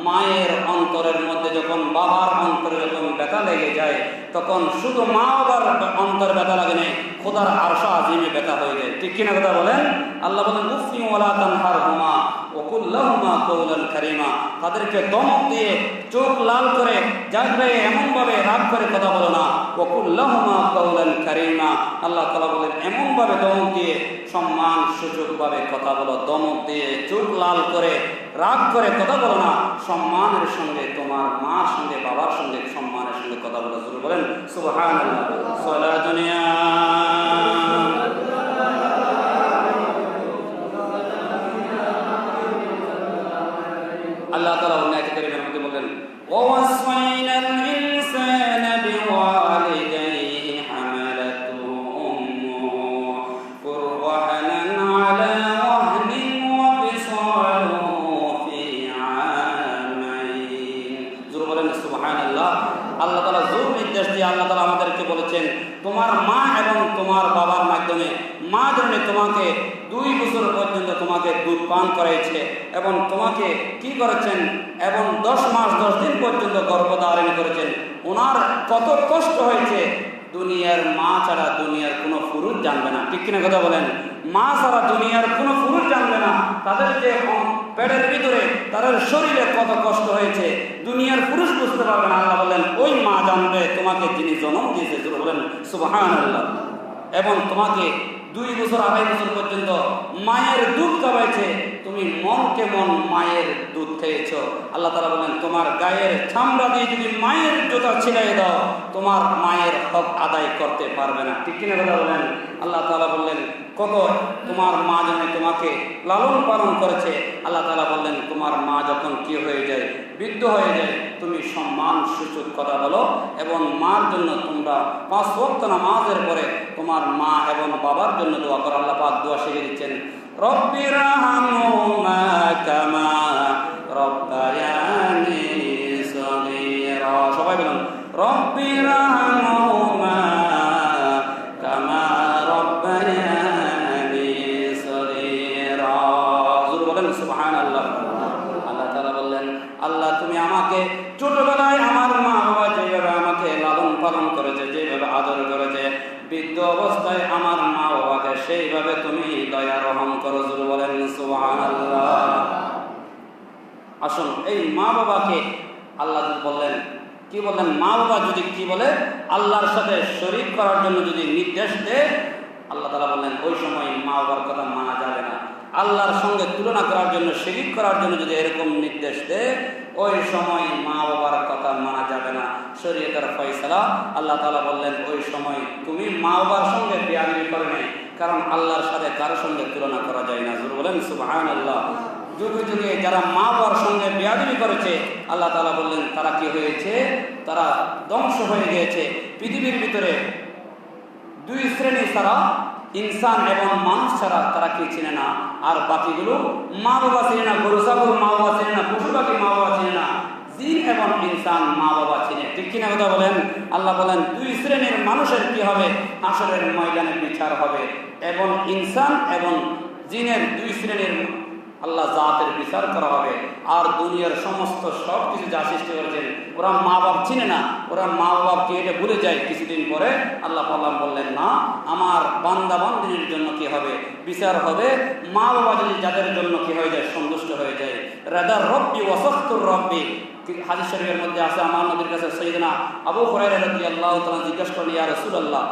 মায়ের অন্তরের মধ্যে যখন বাবার অন্তরে যখন ব্যথা লেগে যায় তখন শুধু মা বাবার অন্তর ব্যথা লাগে না, খোদার আরশা আজিমে ব্যথা হয়ে যায়। ঠিক কিনা কথা বলেন? আল্লাহ বলেন উফিন ওয়ালা তানহারহুমা ওয়াকুল লাহুমা কাওলান কারীমা, তাদেরকে ধমক দিয়ে চোখ লাল করে যাবে এমনভাবে রাগ করে কথা বলো না। ওয়াকুল লাহুমা কাওলান কারীমা, আল্লাহ তাআলা বলেন এমনভাবে ধমক দিয়ে সম্মান সূচকভাবে কথা বলো, ধমক দিয়ে চোখ লাল করে রাগ করে কথা বলো না, সম্মানের সঙ্গে তোমার মার সঙ্গে বাবার সঙ্গে সম্মানের সঙ্গে কথা বলো। জোরে বলেন সুবহানাল্লাহ। সালাতুনিয়া আল্লাহ তাআলা অন্য আয়াতে কারিমের মধ্যে বলেন ওয়াসাইনাল ইনসানা বিওয়ালিদাইহি হামালাতুহু উম্মুহু কুরহানান আলা ওয়াহনিন ওয়া ফিসালুহু ফি আমাইন। জোরে বলেন সুবহানাল্লাহ। আল্লাহ তাআলা জোর নির্দেশ দিয়ে আল্লাহ তাআলা আমাদেরকে বলেছেন তোমার মা এবং তোমার বাবার মাধ্যমে মা জন্য তোমাকে 2 বছর পর্যন্ত তোমাকে দুধ পান করাইছে এবং তোমাকে কি করেছেন এবং 10 মাস 10 দিন পর্যন্ত গর্ভধারণ করেছেন। ওনার কত কষ্ট হয়েছে, দুনিয়ার মা ছাড়া দুনিয়ার কোনো পুরুষ জানবে না। ঠিক কিনা কথা বলেন? মা ছাড়া দুনিয়ার কোনো পুরুষ জানবে না তাদের যে পেটের ভিতরে তাদের শরীরে কত কষ্ট হয়েছে, দুনিয়ার পুরুষ বুঝতে পারবে না। আল্লাহ বলেন ওই মা জানবে তোমাকে যিনি জন্ম দিয়েছে। বলেন সুবহানাল্লাহ। এবং তোমাকে 2 বছর 2.5 বছর পর্যন্ত মায়ের দুধ খাওয়াইছে, তুমি মনকে মন মায়ের দুধ খেয়েছ। আল্লাহ তাআলা বলেন তোমার গায়ের চামড়া দিয়ে যদি মায়ের জুতা ছিলাই দাও তোমার মায়ের হক আদায় করতে পারবে না। ঠিক কিনা কথা বলেন? আল্লাহ তাআলা বললেন কত তোমার মা যেন তোমাকে লালন পালন করেছে। আল্লাহ তাআলা বললেন তোমার মা যখন কি হয়ে যায়, বৃদ্ধ হয়ে যায়, তুমি সম্মান সূচক কথা বলো এবং মার জন্য তোমরা 5 ওয়াক্ত নামাজের পরে তোমার মা এবং বাবার জন্য দোয়া করো। আল্লাহ পাক দোয়া শিখিয়ে দিচ্ছেন রব্বিরহামহুমা কামা রব্বায়ানি সগীরা। সবাই বলুন রব্বিরহামহুমা কামা রব্বায়ানি সগীরা। জোরে বলেন সুবহানাল্লাহ। আল্লাহ তাআলা বললেন আল্লাহ তুমি আমাকে ছোটবেলায় আমার মা বাবা যেভাবে আমাকে লালন পালন করেছে, যেভাবে আদর করেছে, বৃদ্ধ অবস্থায় আমার মা বাবাকে সেইভাবে তুমি দয়া রহম করো। জোরে বলেন সুবহানাল্লাহ। আসুন এই মা বাবাকে আল্লাহ বললেন কি বললেন, মা বাবা যদি কি বলে আল্লাহর সাথে শরীক করার জন্য যদি নির্দেশ দেয়, আল্লাহ তাআলা বললেন ওই সময় মা বাবার কথা মানা যাবে না। আল্লাহর সঙ্গে তুলনা করার জন্য শিরিক করার জন্য যদি এরকম নির্দেশ দেয় ওই সময় মা বাবার কথা মানা যাবে না। শরীয়তের ফয়সালা আল্লাহ তাআলা বললেন ওই সময় তুমি মা বাবার সঙ্গে বেয়াদবি করো না, কারণ আল্লাহর সাথে কারো সঙ্গে তুলনা করা যায় না। জোরে বলেন সুবহানাল্লাহ। যুগে যুগে যারা মা বাবার সঙ্গে বেয়াদবি করেছে আল্লাহ তাআলা বললেন তারা কি হয়েছে, তারা ধ্বংস হয়ে গিয়েছে। পৃথিবীর ভিতরে 2 শ্রেণী ছাড়া ইনসান এবং মানুষ ছাড়া তারা কি চিনে না, আর বাকিগুলো মা বাবা চিনে না, গরু ছাগল মা বাবা চিনে না, পশু পাখি মা বাবা চিনে না, জিন এবং ইনসান মা বাবা চিনে। ঠিক কিনা কথা বলেন? আল্লাহ বলেন 2 শ্রেণীর মানুষের কি হবে, হাসরের ময়দানে বিচার হবে এবং ইনসান এবং জিনের 2 শ্রেণীর আল্লাহ জাতের বিচার করা হবে। আর দুনিয়ার সমস্ত সব কিছু যা সৃষ্টি করেছেন ওরা মা বাপ চিনে না, ওরা মা বাপকে এটা ভুলে যায়। কিছুদিন পরে আল্লাহ বললেন না, আমার বান্দা বান্দিনীর জন্য কি হবে, বিচার হবে। মা বাবা যদি যাদের জন্য কি হয়ে যায়, সন্তুষ্ট হয়ে যায়। রাদার রব্বি ওয়াসাখতুর রব্বি, হাদিস শরীফের মধ্যে আছে আমার নবীর কাছে সাইয়েদনা আবু হুরায়রা রাদিয়াল্লাহু তাআলা জিজ্ঞাসা করলেন ইয়া রাসূলুল্লাহ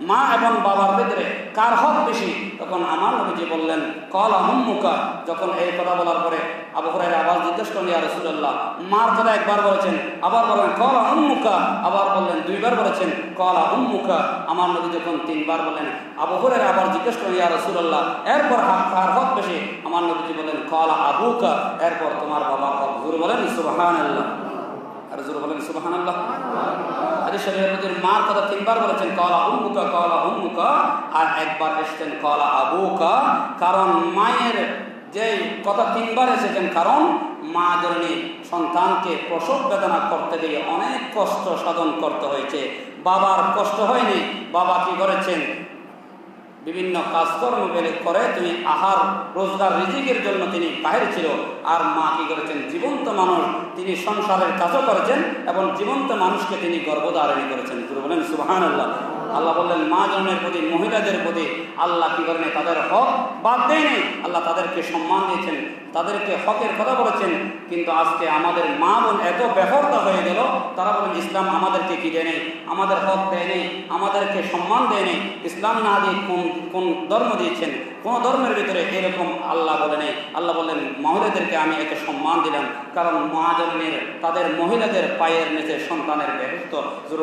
মা এবং বাবার ভিতরে কার হক বেশি? তখন আমার নবীজি বললেন ক্বালা উম্মুকা। যখন এই কথা বলার পরে আবু হুরায়রা আবার জিজ্ঞাসা করলেন ইয়া রাসূলুল্লাহ, মার কথা একবার বলেছেন, আবার বলেন ক্বালা উম্মুকা, আবার বললেন 2 বার বলেছেন ক্বালা উম্মুকা। আমার নবী যখন 3 বার বলেন আবু হুরায়রা আবার জিজ্ঞাসা করলেন ইয়া রাসূলুল্লাহ এরপর কার হক বেশি? আমার নবীজি বলেন ক্বালা আবুকা, এরপর তোমার বাবার হক। জোরে বলেন সুবহানাল্লাহ। আর জোরে বলেন সুবহানাল্লাহ। হাদিস শরীফের মধ্যে মার কথা 3 বার বলেছেন ক্বালা উম্মুকা, আর একবার এসেছেন ক্বালা আবুকা। কারণ মায়ের যে কথা তিনবার এসেছেন, কারণ মা জননী সন্তানকে প্রসব বেদনা করতে গিয়ে অনেক কষ্ট সাধন করতে হয়েছে। বাবার কষ্ট হয়নি, বাবা কি করেছেন, বিভিন্ন কাজকর্ম করে তিনি আহার রোজগার রিজিকের জন্য তিনি বাইরে ছিল, আর মা কি করেছেন, জীবন্ত মানুষ, তিনি সংসারের কাজও করেছেন এবং জীবন্ত মানুষকে তিনি গর্ভধারণী করেছেন। বলেন সুবহানাল্লাহ। আল্লাহ বললেন মা জননের প্রতি, মহিলাদের প্রতি আল্লাহ কি করেন, তাদের হক বাদ দেয়নি, আল্লাহ তাদেরকে সম্মান দিয়েছেন, তাদেরকে হকের কথা বলেছেন। কিন্তু আজকে আমাদের মা বোন এত বেপরদা হয়ে গেল, তারা বলেন ইসলাম আমাদেরকে কি দেয় নেই, আমাদের হক দেয় নেই, আমাদেরকে সম্মান দেয় নেই। ইসলাম না দিয়ে কোন ধর্ম দিয়েছেন? কোন ধর্মের ভিতরে এরকম আল্লাহ বলে নেই। আল্লাহ বললেন মহিলাদেরকে আমি এত সম্মান দিলাম, কারণ মা জননীর তাদের মহিলাদের পায়ের নিচে সন্তানের বেহেশত।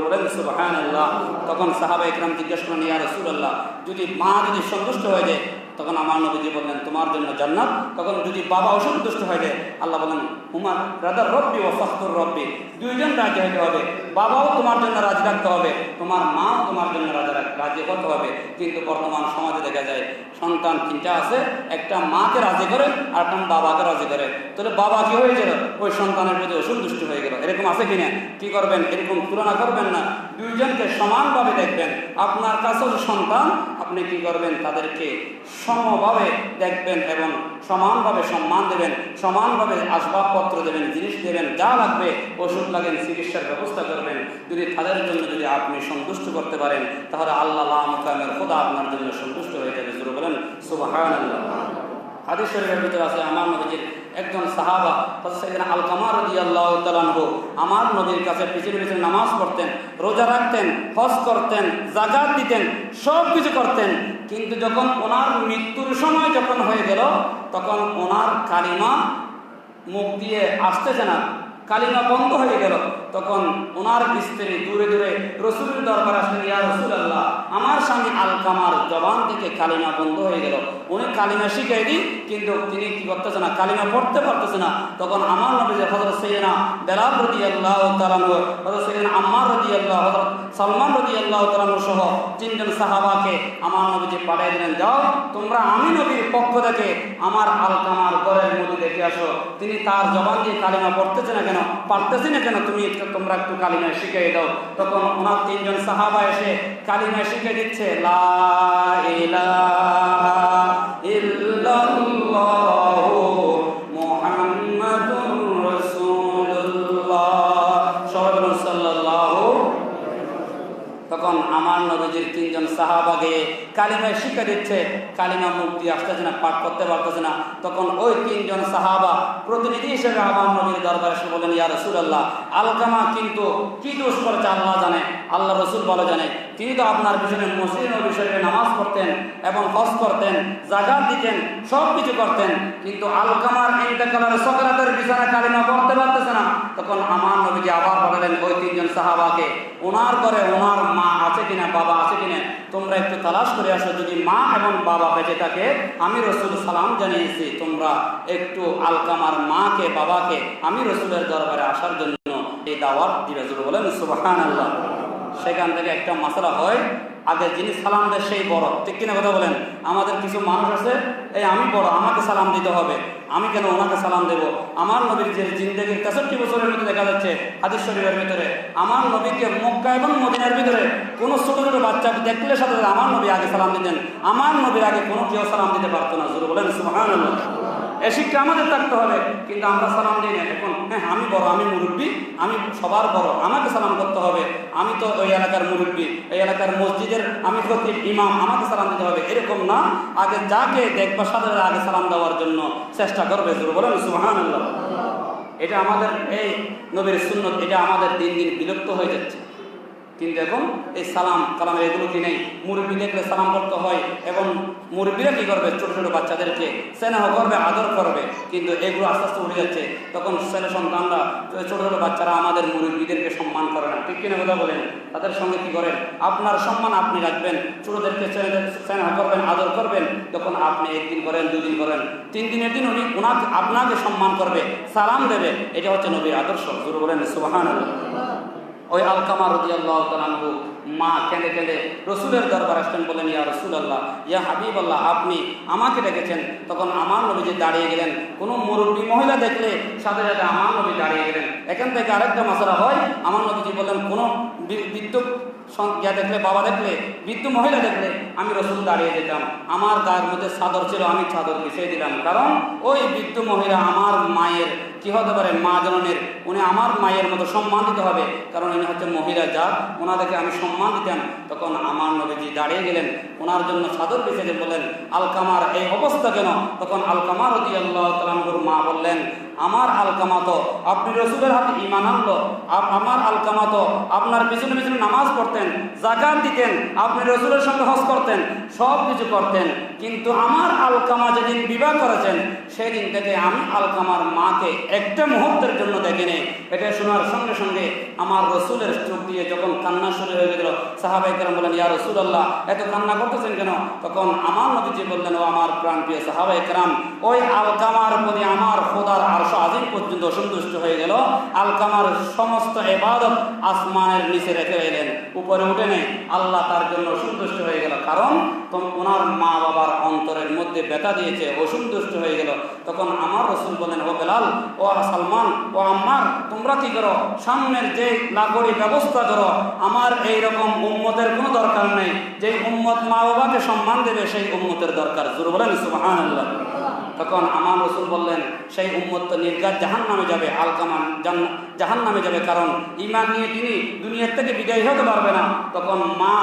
বলেন সুবহানাল্লাহ। তখন সাহাবা ইকরাম জিজ্ঞেস করলেন ইয়া রাসূলুল্লাহ, যদি মা যদি সন্তুষ্ট হয়ে যায়, তখন আমার নবীজি বললেন তোমার জন্য জান্নাত। তখন যদি বাবা অসন্তুষ্ট হয়ে যায়, আল্লাহ বলেন হুমার রাদার রব্বি ও ফাখতুর রব্বি, দুইজন রাজি হতে হবে, বাবাও তোমার জন্য রাজি রাখতে হবে, তোমার মাও তোমার জন্য রাজি হতে হবে। কিন্তু বর্তমান সমাজে দেখা যায় সন্তান তিনটা আছে, একটা মাকে রাজি করে আর একটা বাবাকে রাজি করে, তাহলে বাবা কি হয়ে গেল, ওই সন্তানের প্রতি অসন্তুষ্ট হয়ে গেল। এরকম আছে কিনা? কি করবেন, এরকম তুলনা করবেন না, দুইজনকে সমানভাবে দেখবেন। আপনার কাছেও সন্তান, আপনি কি করবেন, তাদেরকে সমভাবে দেখবেন এবং সমানভাবে সম্মান দেবেন, সমানভাবে আসবাবপত্র দেবেন, জিনিস দেবেন, যা লাগবে, ওষুধ লাগেন, চিকিৎসার ব্যবস্থা করবেন। যদি তাদের জন্য যদি আপনি সন্তুষ্ট করতে পারেন, তাহলে আল্লাহ মুকামের খোদা আপনার জন্য সন্তুষ্ট হয়ে যাবে। জোরে বলেন সুবহানাল্লাহ। হাদিস শরীফের ভিতরে আছে আমার নবীজির একজন সাহাবা হযরত সাইয়েদনা আলকামা রাদিয়াল্লাহু তাআলা আনহু আমার নবীর কাছে পিছনে পিছনে নামাজ পড়তেন, রোজা রাখতেন, হজ করতেন, যাকাত দিতেন, সব কিছু করতেন। কিন্তু যখন ওনার মৃত্যুর সময় যখন হয়ে গেল, তখন ওনার কালিমা মুখ দিয়ে আসতেছে না, কালিমা বন্ধ হয়ে গেল। তখন ওনার স্ত্রী দূরে দূরে রসুলের দরবারে আসলেন, ইয়া রাসূলুল্লাহ, আমার স্বামী আলকামার জবান থেকে কালিমা বন্ধ হয়ে গেল, উনি কালিমা শিখাই দিই, কিন্তু তিনি কি করতেছে না, কালিমা পড়তে পারতেছে না। তখন আমার নবী হযরত সাইয়েদনা বেলাল রাদিয়াল্লাহু তাআলা আনহু, হযরত সাইয়েদনা আম্মার রাদিয়াল্লাহু, হযরত সালমান রাদিয়াল্লাহু তাআলা আনহু সহ তিনজন সাহাবাকে আমার নবীজি পাঠিয়ে দিলেন, যাও তোমরা আমি নবীর পক্ষ থেকে আমার আলকামার ঘরের মধ্যে দেখে আসো, তিনি তার জবান দিয়ে কালিমা পড়তেছে না কেন, পারতেছি না কেন, তোমরা একটু কালিমা শিখিয়ে দাও। তখন ওনার তিনজন সাহাবা এসে কালিমা শিখিয়ে দিচ্ছে, লা ইলাহা ইল্লাল্লাহু মুহাম্মাদুর রাসূলুল্লাহ, সবাই বলুন সাল্লাল্লাহু। তখন আমার নবীজির তিনজন সাহাবাকে কালিমায় শিক্ষা দিচ্ছে, কালিমা মুখ দিয়ে আসতেছে না, পাঠ করতে পারতেছে না। তখন ওই তিনজন সাহাবা প্রতিনিধি হিসেবে আমার নবীর দরবারে এসে বলেন, ইয়া রাসূলুল্লাহ, আলকামা কিন্তু কি দোষ করেছে আল্লাহ জানে, আল্লাহ রসুল ভালো জানে, তিনি তো আপনার পিছনে মসজিদ নবী শরীফে নামাজ পড়তেন এবং হজ করতেন, যাকাত দিতেন, সব কিছু করতেন, কিন্তু আলকামার ইন্তেকালের সকারাতের বিছানা কালিমা পড়তে পারতেছে না। তখন আমার নবীজি আবার বললেন ওই তিনজন সাহাবাকে, ওনার ঘরে ওনার মা আছে কিনা, বাবা আছে কিনা, তোমরা একটু তালাশ করে আসো, যদি মা এবং বাবা বেঁচে থাকে আমি রসুল সালাম জানিয়েছি, তোমরা একটু আলকামার মাকে বাবাকে আমি রসুলের দরবারে আসার জন্য এই দাওয়াত দিবে। বলেন সুবহানাল্লাহ। সেখান থেকে একটা মাসলা হয়, আগে যিনি সালাম দেয় সেই বড়, ঠিক কিনা কথা বলেন? আমাদের কিছু মানুষ আছে, এই আমি বড়, আমাকে সালাম দিতে হবে, আমি কেন ওনাকে সালাম দেব? আমার নবীর যে জিন্দেগির 63 বছরের মধ্যে দেখা যাচ্ছে হাদিস শরীফের ভিতরে, আমার নবীকে মক্কা এবং মদিনার ভিতরে কোনো ছোট ছোট বাচ্চা দেখলে সাথে আমার নবী আগে সালাম দিতেন, আমার নবীর আগে কোনো কেউ সালাম দিতে পারতো না। জোরে বলেন সুবহানাল্লাহ। এ শিক্ষা আমাদের থাকতে হবে, কিন্তু আমরা সালাম দিই না। এখন হ্যাঁ আমি বড়, আমি মুরব্বী, আমি সবার বড়, আমাকে সালাম করতে হবে, আমি তো ওই এলাকার মুরব্বী, এই এলাকার মসজিদের আমি খতিব ইমাম, আমাকে সালাম দিতে হবে, এরকম না। আগে যাকে দেখবা সাথে আগে সালাম দেওয়ার জন্য চেষ্টা করবে। জোরে বলেন সুবহানাল্লাহ। এটা আমাদের এই নবীর সুন্নত, এটা আমাদের দিন দিন বিলুপ্ত হয়ে যাচ্ছে। কিন্তু এখন এই সালাম কালাম এগুলো কি নেই, মুরব্বী দেখলে সালাম করতে হয় এবং মুরব্বীরা কী করবে, ছোটো ছোটো বাচ্চাদেরকে স্নেহ করবে, আদর করবে, কিন্তু এগুলো আস্তে আস্তে উঠে যাচ্ছে। তখন ছেলে সন্তানরা, ছোটো ছোটো বাচ্চারা আমাদের মুরব্বীদেরকে সম্মান করে না, ঠিক কিনা কথা বলেন? তাদের সঙ্গে কী করেন, আপনার সম্মান আপনি রাখবেন, ছোটোদেরকে স্নেহ করবেন, আদর করবেন, তখন আপনি একদিন করেন, দুদিন করেন, 3 দিনের দিন উনি আপনাকে সম্মান করবে, সালাম দেবে। এটা হচ্ছে নবীর আদর্শ। জোরে বলেন সুবহানাল্লাহ। ওই আলকামা রাদিয়াল্লাহু তাআলা আনহু মা কেঁদে কেঁদে রসুলের দরবার আসলেন, বলেন ইয়া রাসূলুল্লাহ, ইয়া হাবিবাল্লাহ, আপনি আমাকে ডেকেছেন। তখন আমার নবীজি দাঁড়িয়ে গেলেন। কোনো মুরব্বী মহিলা দেখলে সাথে সাথে আমার নবী দাঁড়িয়ে গেলেন। এখান থেকে আরেকটা মাসালা হয়, আমার নবীজি বললেন কোনো বৃদ্ধ ইয়া দেখলে, বাবা দেখলে, বৃদ্ধ মহিলা দেখলে আমি রসুল দাঁড়িয়ে যেতাম। আমার গায়ের মধ্যে চাদর ছিল, আমি চাদর বিছিয়ে দিলাম, কারণ ওই বৃদ্ধ মহিলা আমার মায়ের কি হতে পারে, মা জননের, উনি আমার মায়ের মতো সম্মান দিতে হবে, কারণ ইনি হচ্ছে মহিলা জাত, ওনাদেরকে আমি সম্মান দিতাম। তখন আমার নবীজি দাঁড়িয়ে গেলেন, ওনার জন্য চাদর বিছিয়ে বলেন, আলকামার এই অবস্থা কেন? তখন আলকামা রাদিয়াল্লাহু তাআলা আনহুর মা বললেন, আমার আলকামা তো আপনি রসুলের হাতে ঈমান আনলো, আমার আলকামা তো আপনার পিছনে পিছনে নামাজ পড়তেন, যাকাত দিতেন, আপনি রসুলের সঙ্গে হজ করতেন, সব কিছু করতেন, কিন্তু আমার আলকামা যেদিন বিবাহ করেছেন সেদিন থেকে আমি আলকামার মাকে একটা মুহূর্তের জন্য দেখিনি। এটা শোনার সঙ্গে সঙ্গে আমার রসুলের চোখ দিয়ে যখন কান্না শুরু হয়ে গেল, সাহাবায়ে কেরাম বলেন, ইয়া রাসূলুল্লাহ, এত কান্না করতেছেন কেন? তখন আমার নবীজি বললেন, ও আমার প্রাণপ্রিয় সাহাবায়ে কেরাম, ওই আলকামার প্রতি আমার খোদার আরশ আজিম পর্যন্ত অসন্তুষ্ট হয়ে গেল। আলকামার সমস্ত ইবাদত আসমানের নিচে রেখে এলেন, উপরে উঠে নেই। আল্লাহ তার জন্য অসন্তুষ্ট হয়ে গেল, কারণ ওনার মা বাবার অন্তরের মধ্যে ব্যথা দিয়েছে, অসন্তুষ্ট হয়ে গেল। তখন আমার রসুল বলেন, ও বেলাল, ও সালমান, ও আম্মার, তোমরা কি করো? সামনের যে নাগরিক ব্যবস্থা করো। আমার এইরকম উম্মতের কোনো দরকার নেই, যে উম্মত মা বাবাকে সম্মান দেবে সেই উম্মতের দরকার। জোরে বলেন সুবহানাল্লাহ। তখন আমার রসুল বললেন, সেই উম্মত তো নির্ঘাত জাহান্নামে যাবে, আলকামা জাহান্নামে যাবে, কারণ ঈমান নিয়ে তিনি দুনিয়ার থেকে বিদায় হতে পারবে না। তখন মা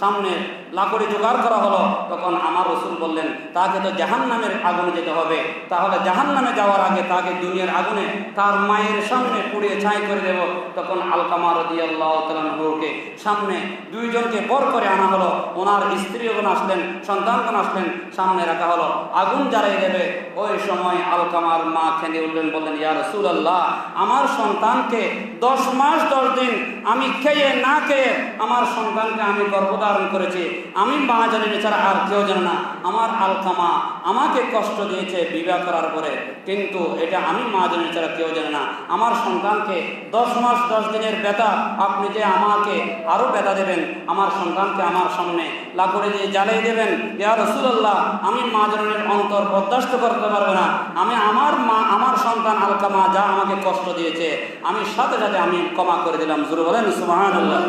সামনে লাকড়ি জোগাড় করা হলো। তখন আমার রসুল বললেন, তাকে তো জাহান্নামের আগুনে যেতে হবে, তাহলে জাহান্নামে যাওয়ার আগে তাকে দুনিয়ার আগুনে তার মায়ের সামনে পুড়িয়ে ছাই করে দেব। তখন আলকামা রাদিয়াল্লাহু তাআলা আনহুকে সামনে দুইজনকে বর করে আনা হলো, ওনার স্ত্রীগণ আসলেন, সন্তানগণ আসলেন, সামনে রাখা হলো, আগুন জ্বালিয়ে দেবে। ওই সময় আলকামার মা খেয়ে উঠলেন, বললেন, ইয়া রাসূলুল্লাহ, আমার সন্তানকে 10 মাস 10 দিন আমি খেয়ে না খেয়ে আমার সন্তানকে আমি গর্ভধারণ করেছি, আমি মা জানি ছাড়া আর কেউ জানে না। আমার আলকামা আমাকে কষ্ট দিয়েছে বিবাহ করার পরে, কিন্তু এটা আমি মা জানি ছাড়া কেউ জানে না। আমার সন্তানকে 10 মাস 10 দিনের ব্যথা আপনি যে আমাকে আরো ব্যথা দেবেন, আমার সন্তানকে আমার সামনে লাকড়ি দিয়ে জ্বালিয়ে দেবেন, ইয়া রাসূলুল্লাহ, আমি মা জননীর অন্তর বরদাস্ত করতে পারবে না। আমি আমার সন্তান আলকামা যা আমাকে কষ্ট দিয়েছে, আমি সাথে সাথে আমি ক্ষমা করে দিলাম। জোরে বলেন সুবহানাল্লাহ।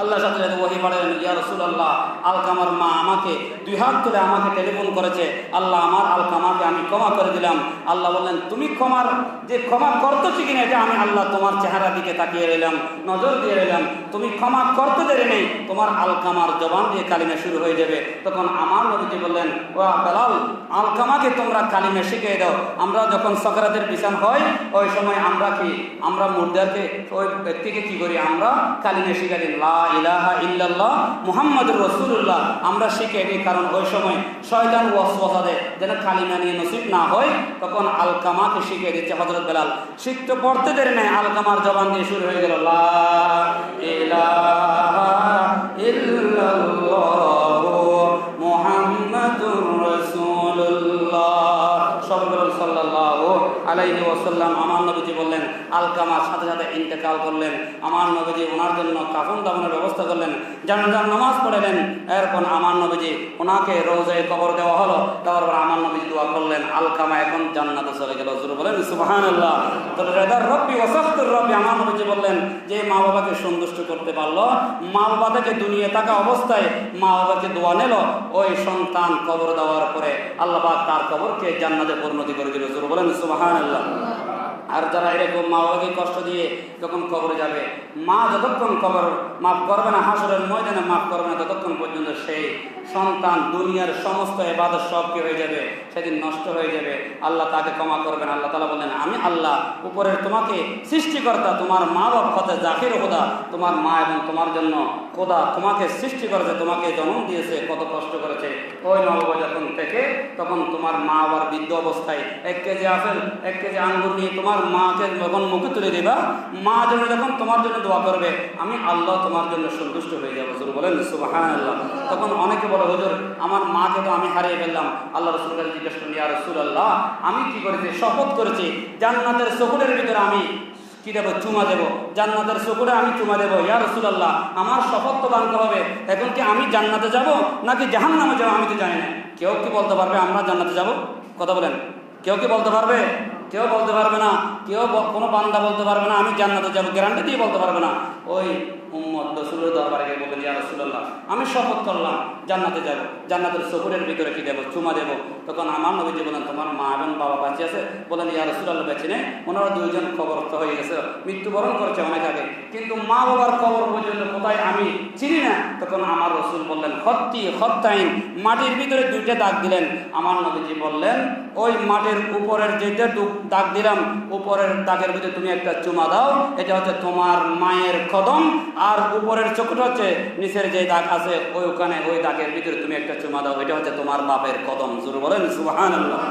আল্লাহর সাথে সাথে ওহী পড়েন, ইয়া রাসূলুল্লাহ, আলকামার মা আমাকে 2 হাত তুলে আমাকে টেলিফোন করেছে, আল্লাহ আমার আলকামাকে আমি ক্ষমা করে দিলাম। আল্লাহ বললেন, তুমি ক্ষমা করতেছি কিনা এটা আমি আল্লাহ তোমার চেহারা দিকে তাকিয়ে রইলাম, নজর দিয়ে রইলাম। তুমি ক্ষমা করতে দেরি নেই, তোমার আলকামার জবান দিয়ে কালিমা শুরু হয়ে যাবে। তখন আমার নবীজি বললেন, ও বেলাল, আলকামাকে তোমরা কালিমা শিখিয়ে দাও। আমরা যখন সাকরাতের বিছানা হয় ওই সময় আমরা মুর্দাকে, ওই ব্যক্তিকে কি করি, আমরা কালিমা শিখিয়ে দিই, লা ইলাহা ইল্লাল্লাহ মুহাম্মাদুর রাসূলুল্লাহ আমরা শিখে দিই, কারণ ওই সময় শয়তান ওয়াসওয়াসা দেয় যেন কালিমা নিয়ে নসিব না হয়। তখন আলকামাকে শিখিয়ে দিচ্ছে হযরত বেলাল। শিখতে পড়তে দেরি নেই, আলকামার জবান দিয়ে শুরু হয়ে গেল, লা ইলাহা ইল্লাল্লাহু মুহাম্মাদুর রাসূলুল্লাহ সাল্লাল্লাহু আলাইহি ওয়াসাল্লাম। আমার নবীজি বললেন, আলকামার সাথে সাথে ইন্তেকাল করলেন। আমার নবীজি ওনার জন্য কাফন দাফনের ব্যবস্থা করলেন, জানাজার নামাজ পড়লেন। এরপর আমার নবীজি ওনাকে রওজায়ে কবর দেওয়া হলো। তারপর আমার নবীজি দোয়া করলেন, আলকামা এখন জান্নাতে চলে গেল। জোরে বলেন সুবহানাল্লাহ। তো রেদার রব্বি ওয়া সাখতুর রব্বি, আমার নবীজি বললেন, যে মা বাবাকে সন্তুষ্ট করতে পারলো, মা বাবা থেকে দুনিয়া থাকা অবস্থায় মা বাবাকে দোয়া নিল, ওই সন্তান কবর দেওয়ার পরে আল্লাহ পাক তার কবরকে জান্নাতে পরিণতি করে দিল। জোরে বলেন সুবহানাল্লাহ। আর যারা এরকম মা বাবাকে কষ্ট দিয়ে যখন কবরে যাবে, মা যতক্ষণ কবর মাফ করবে না, হাসরের ময়দানে মাফ করবে না, ততক্ষণ পর্যন্ত সেই সন্তান দুনিয়ার সমস্ত ইবাদত সব কি হয়ে যাবে, সেদিন নষ্ট হয়ে যাবে। আল্লাহ তাকে ক্ষমা করবেন। আল্লাহ তাআলা বলেন, আমি আল্লাহ উপরের তোমাকে সৃষ্টিকর্তা, তোমার মা বাপ হতে জাকির খোদা, তোমার মা এবং তোমার জন্য খোদা তোমাকে সৃষ্টি করেছে, তোমাকে জন্ম দিয়েছে, কত কষ্ট করেছে। ওই মা বাবা যখন থেকে তখন তোমার মা বাবার বৃদ্ধ অবস্থায় 1 কেজি আপেল 1 কেজি আঙ্গুর নিয়ে তোমার মাকে যখন মুখে তুলে দেবা, মা যেন যখন তোমার জন্য দোয়া করবে, আমি আল্লাহ তোমার জন্য সন্তুষ্ট হয়ে যাবো। হুজুর বলেন সুবহানাল্লাহ। তখন অনেকে বলে, হুজুর আমার মাকে তো আমি হারিয়ে ফেললাম। আল্লাহ রাসূল কাছে জিজ্ঞেস করলেন, ইয়া রাসূলুল্লাহ, আমি কি করেছি? শপথ করেছি জান্নাতের সহুরের ভিতরে আমি কি দেবো? চুমা দেবো। জান্নাতের চোখে আমি চুমা দেবো। ইয়া রাসূলুল্লাহ, আমার শপথ তো ভাঙতে হবে, এখন কি আমি জান্নাতে যাব নাকি জাহান্নামে যাবো আমি তো জানি না। কেউ কি বলতে পারবে আমরা জান্নাতে যাব? কথা বলেন, কেউ কি বলতে পারবে? কেউ বলতে পারবে না। কেউ কোনো বান্দা বলতে পারবে না আমি জান্নাতে যাব, গ্যারান্টি দিয়ে বলতে পারবে না। ওই উম্মত রাসূলের দরবারে গিয়ে বললেন, ইয়া রাসূলুল্লাহ, আমি শপথ করলাম জান্নাতে যাব, জান্নাতের চোখের ভিতরে কি দেবো? চুমা দেবো। তখন আমার নবীজি বলেন, তোমার মা এবং বাবা বাঁচে আছে? বলেন, ইয়া রাসূলুল্লাহ, বেঁচে নেই, ওনারা দুইজন কবরস্থ হয়ে গেছে, মৃত্যুবরণ করেছে অনেক আগে, কিন্তু মা বাবার কবর পর্যন্ত কোথায় আমি চিনি না। তখন আমার রাসূল বললেন, খত্তি খত্তাইন, মাটির ভিতরে দুইটা দাগ দিলেন। আমার নবীজি বললেন, ওই মাটির উপরের যেটা দাগ দিলাম, উপরের দাগের ভিতরে তুমি একটা চুমা দাও, এটা হচ্ছে তোমার মায়ের কদম, আর উপরের চোখটা হচ্ছে নিচের যে দাগ আছে ওইখানে, ওই দাগের ভিতরে তুমি একটা চুমা দাও, এটা হচ্ছে তোমার বাপের কদম। জোরে বলেন সুবহানাল্লাহ।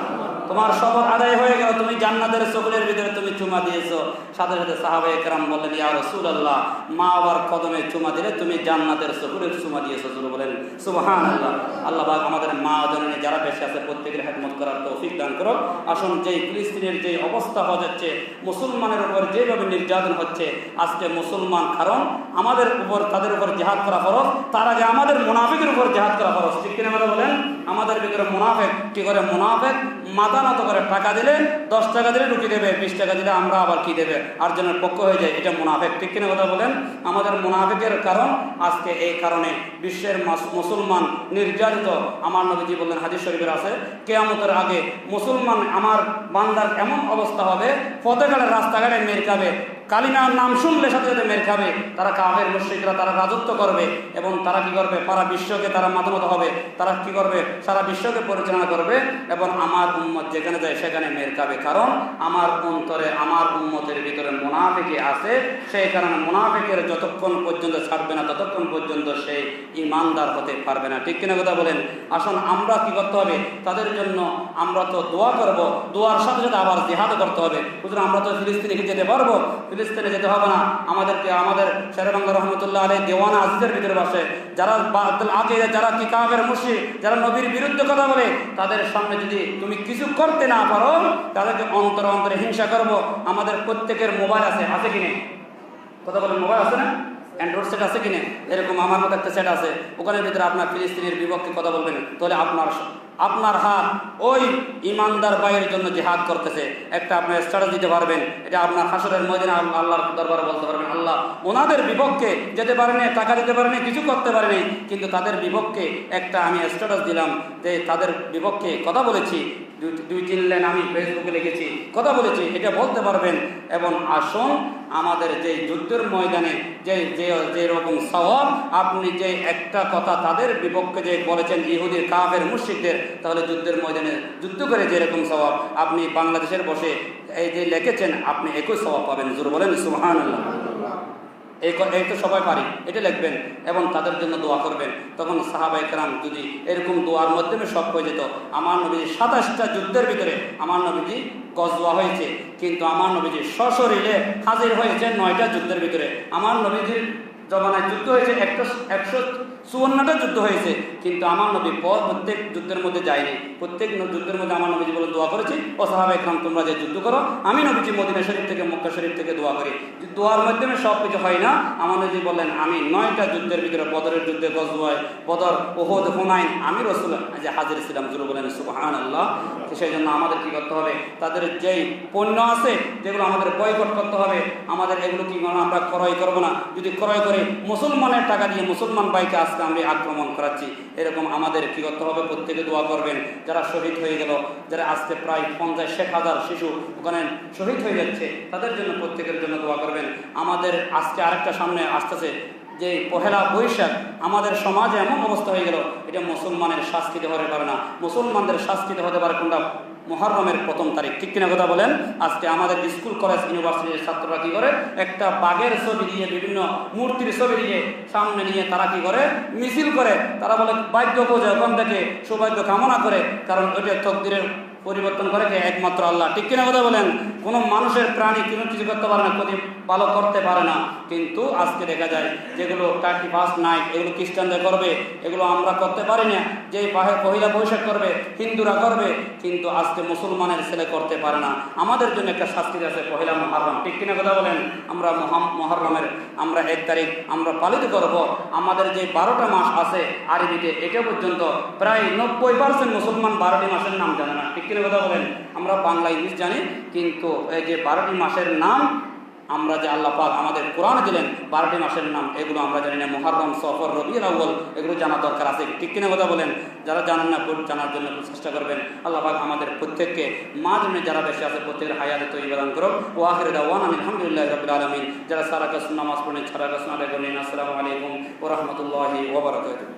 তোমার শপথ আদায় হয়ে গেল, তুমি জান্নাতের চোখের ভিতরে তুমি চুমা দিয়েছো। সাথে সাথে সাহাবায়ে কেরাম বললেন, ইয়া রাসূলুল্লাহ, মা বাবার কদমে চুমা দিলে তুমি জান্নাতের চোখের চুমা দিয়েছো। জোরে বলেন সুবহানাল্লাহ। আল্লাহ পাক আমাদের মা জননী যারা বেঁচে আছে প্রত্যেকের খেদমত করার তৌফিক দান করো। আসুন, যেই ফিলিস্তিনের যে অবস্থা হচ্ছে, মুসলমানের উপর যেভাবে নির্যাতন হচ্ছে আজকে মুসলমান, কারণ আমাদের উপর তাদের উপর জিহাদ করা ফরজ, তার আগে আমাদের মুনাফিকের উপর জিহাদ করা ফরজ। ঠিক কিনা কথা বলেন? আমাদের ভিতরে মুনাফিক কি করে? মুনাফিক মাথা নত করে, টাকা দিলে 10 টাকা দিলে ঢুকিয়ে দেবে, 20 টাকা দিলে আমরা আবার কি দেবে আর জনের পক্ষ হয়ে যায়, এটা মুনাফিক। ঠিক কিনা কথা বলেন? আমাদের মুনাফিকের কারণ আজকে এই কারণে বিশ্বের মুসলমান নির্যাতিত। আমার নবীজি বললেন, হাদিস শরীফের আছে, কিয়ামতের আগে মুসলমান আমার বান্দার এমন অবস্থা হবে, পথেঘাটে রাস্তাঘাটে মেরে খাবে, কালিমার নাম শুনলে সাথে সাথে মেরে খাবে। তারা কাফের মুশরিকরা, তারা রাজত্ব করবে এবং তারা কি করবে? সারা বিশ্বকে তারা মাতানত হবে। তারা কি করবে? সারা বিশ্বকে পরিচালনা করবে এবং আমার উম্মত যেখানে যায় সেখানে মেরে খাবে। কারণ আমার অন্তরে, আমার উম্মতের ভিতরে মুনাফিকি আছে, সেই কারণে মুনাফিকের যতক্ষণ পর্যন্ত ছাড়বে না ততক্ষণ পর্যন্ত সে ইমানদার হতে পারবে না। ঠিক কিনা কথা বলেন? আসুন, আমরা কি করতে হবে? তাদের জন্য আমরা তো দোয়া করব, দোয়ার সাথে সাথে আবার জিহাদ করতে হবে। সুতরাং আমরা তো ফিলিস্তিনে যেতে পারবো? ফিলিস্তিনে যেতে হবে না। আমাদেরকে আমাদের শেরেবাংলা রহমতুল্লাহ আলাইহি দেওয়ানা আজিজের ভিতরে বসে যারা আগে, যারা কি কাফের মুশরিক, যারা নবীর বিরুদ্ধে কথা বলে, তাদের সামনে যদি তুমি কিছু করতে না পারো, তাদেরকে অন্তরে অন্তরে হিংসা করবো। আমাদের প্রত্যেকের মোবাইল আছে, আছে কিনে? কথা বলেন, মোবাইল আছে না? অ্যান্ড্রয়েড সেট আছে কিনে? এরকম আমার মতো একটা সেট আছে, ওখানের ভিতরে আপনার ফিলিস্তিনের বিপক্ষে কথা বলবেন, তাহলে আপনার হাত ওই ইমানদার ভাইয়ের জন্য জিহাদ করতেছে, একটা আপনি স্ট্যাটাস দিতে পারবেন। এটা আপনার হাসরের ময়দানে আল্লাহর দরবারে বলতে পারবেন, আল্লাহ, ওনাদের বিপক্ষে যেতে পারেনি, টাকা দিতে পারেনি, কিছু করতে পারেনি, কিন্তু তাদের বিপক্ষে একটা আমি স্ট্যাটাস দিলাম যে তাদের বিপক্ষে কথা বলেছি, 2-3 লাইন আমি ফেসবুকে লিখেছি, কথা বলেছি, এটা বলতে পারবেন। এবং আসুন, আমাদের যে যুদ্ধের ময়দানে যে রকম সওয়াব, আপনি যে একটা কথা তাদের বিপক্ষে যে বলেছেন ইহুদির কাফের মুশরিকদের, তাহলে যুদ্ধের ময়দানে যুদ্ধ করে যেরকম সওয়াব আপনি বাংলাদেশের বসে এই যে লিখেছেন, আপনি একই সওয়াব পাবেন। জোরে বলেন সুবহানাল্লাহ। এই তো সবাই পারি, এটা লিখবেন এবং তাদের জন্য দোয়া করবেন। তখন সাহাবায়ে কেরাম যদি এরকম দোয়ার মাধ্যমে সব হয়ে যেত। আমার নবীজি 27টা যুদ্ধের ভিতরে আমার নবীজি গজওয়া হয়েছে, কিন্তু আমার নবীজি সশরীরে হাজির হয়েছে 9টা যুদ্ধের ভিতরে। আমার নবীজির জমানায় যুদ্ধ হয়েছে 154টা যুদ্ধ হয়েছে, কিন্তু আমার নবী প্রত্যেক যুদ্ধের মধ্যে যায়নি। প্রত্যেক যুদ্ধের মধ্যে আমার নবীজি বলে দোয়া করেছি, ও সাহাবায়ে কেরাম তোমরা যে যুদ্ধ করো, আমি নবীজি মদিনা শরীফ থেকে, মক্কা শরীফ থেকে দোয়া করি। দোয়ার মাধ্যমে সব কিছু হয় না। আমার নবীজি বললেন, আমি 9টা যুদ্ধের ভিতরে, বদরের যুদ্ধে, গজওয়ায় বদর, উহুদ, হুনাইন, আমি রাসূল যে হাজির ছিলাম। জোরে বলেন সুবহানাল্লাহ। সেই জন্য আমাদের কি করতে হবে? তাদের যেই পণ্য আছে যেগুলো আমাদের বয়কট করতে হবে, আমাদের এগুলো কি আমরা ক্রয় করবো না। যদি ক্রয় করে মুসলমানের টাকা দিয়ে মুসলমান ভাইকে আজকে আমরা আক্রমণ করাচ্ছি, এরকম আমাদের কি করতে হবে? প্রত্যেকে দোয়া করবেন। যারা শহীদ হয়ে গেল, যারা আজকে প্রায় 50-60 শিশু ওখানে শহীদ হয়ে যাচ্ছে, তাদের জন্য প্রত্যেকের জন্য দোয়া করবেন। আমাদের আজকে আরেকটা সামনে আসতেছে যে 1 বৈশাখ, আমাদের সমাজে এমন অবস্থা হয়ে গেল, এটা মুসলমানের সংস্কৃতি হতে পারে না। মুসলমানদের সংস্কৃতি হতে পারে কোনটা? মুহররমের 1ম তারিখ। ঠিক কিনা কথা বলেন? আজকে আমাদের স্কুল, কলেজ, ইউনিভার্সিটির ছাত্ররা কি করে? একটা বাঘের ছবি দিয়ে, বিভিন্ন মূর্তির ছবি দিয়ে সামনে নিয়ে তারা কি করে? মিছিল করে। তারা বলে ভাগ্য খোঁজে, ওখান থেকে সৌভাগ্য কামনা করে, কারণ ওইটা তকদিরের পরিবর্তন করে কে? একমাত্র আল্লাহ। ঠিক কিনা কথা বলেন? কোনো মানুষের প্রাণী কোনো কিছু করতে পারে না, ভালো করতে পারে না। কিন্তু আজকে দেখা যায় যেগুলো 31 নাইট এগুলো খ্রিস্টানরা করবে, এগুলো আমরা করতে পারি না। যে পহিলা বৈশাখ করবে হিন্দুরা করবে, কিন্তু আজকে মুসলমানের ছেলে করতে পারে না। আমাদের জন্য একটা শাস্তি আছে পহিলা মুহররম। ঠিক কিনা কথা বলেন? আমরা মুহররমের আমরা 1 তারিখ আমরা পালিত করব। আমাদের যে 12টা মাস আছে আরবিতে, এটা পর্যন্ত প্রায় 90% মুসলমান 12টি মাসের নাম জানে না। ঠিক কিনা কথা বলেন? আমরা বাংলা ইংলিশ জানি, কিন্তু এই যে 12টি মাসের নাম আমরা যে আল্লাহ পাক আমাদের কোরআনে দিলেন 12টি মাসের নাম, এগুলো আমরা জানি না। মুহররম, সফর, রবিউল আউয়াল এগুলো জানা দরকার আছে। ঠিক কিনা কথা বলেন? যারা জানেন না জানার জন্য চেষ্টা করবেন। আল্লাহ পাক আমাদের প্রত্যেককে মাঝে যারা বেশি আছে প্রত্যেকের হায়াতে তৈরি দান করুন। ও আখির দাওয়ানা আলহামদুলিল্লাহি রাব্বিল আলামিন। যারা সারা কাজ নামাজ পড়েন, সারা কাজ আদায় করেন, আসসালামু আলাইকুম ওয়া রাহমাতুল্লাহি ওয়া বারাকাতুহু।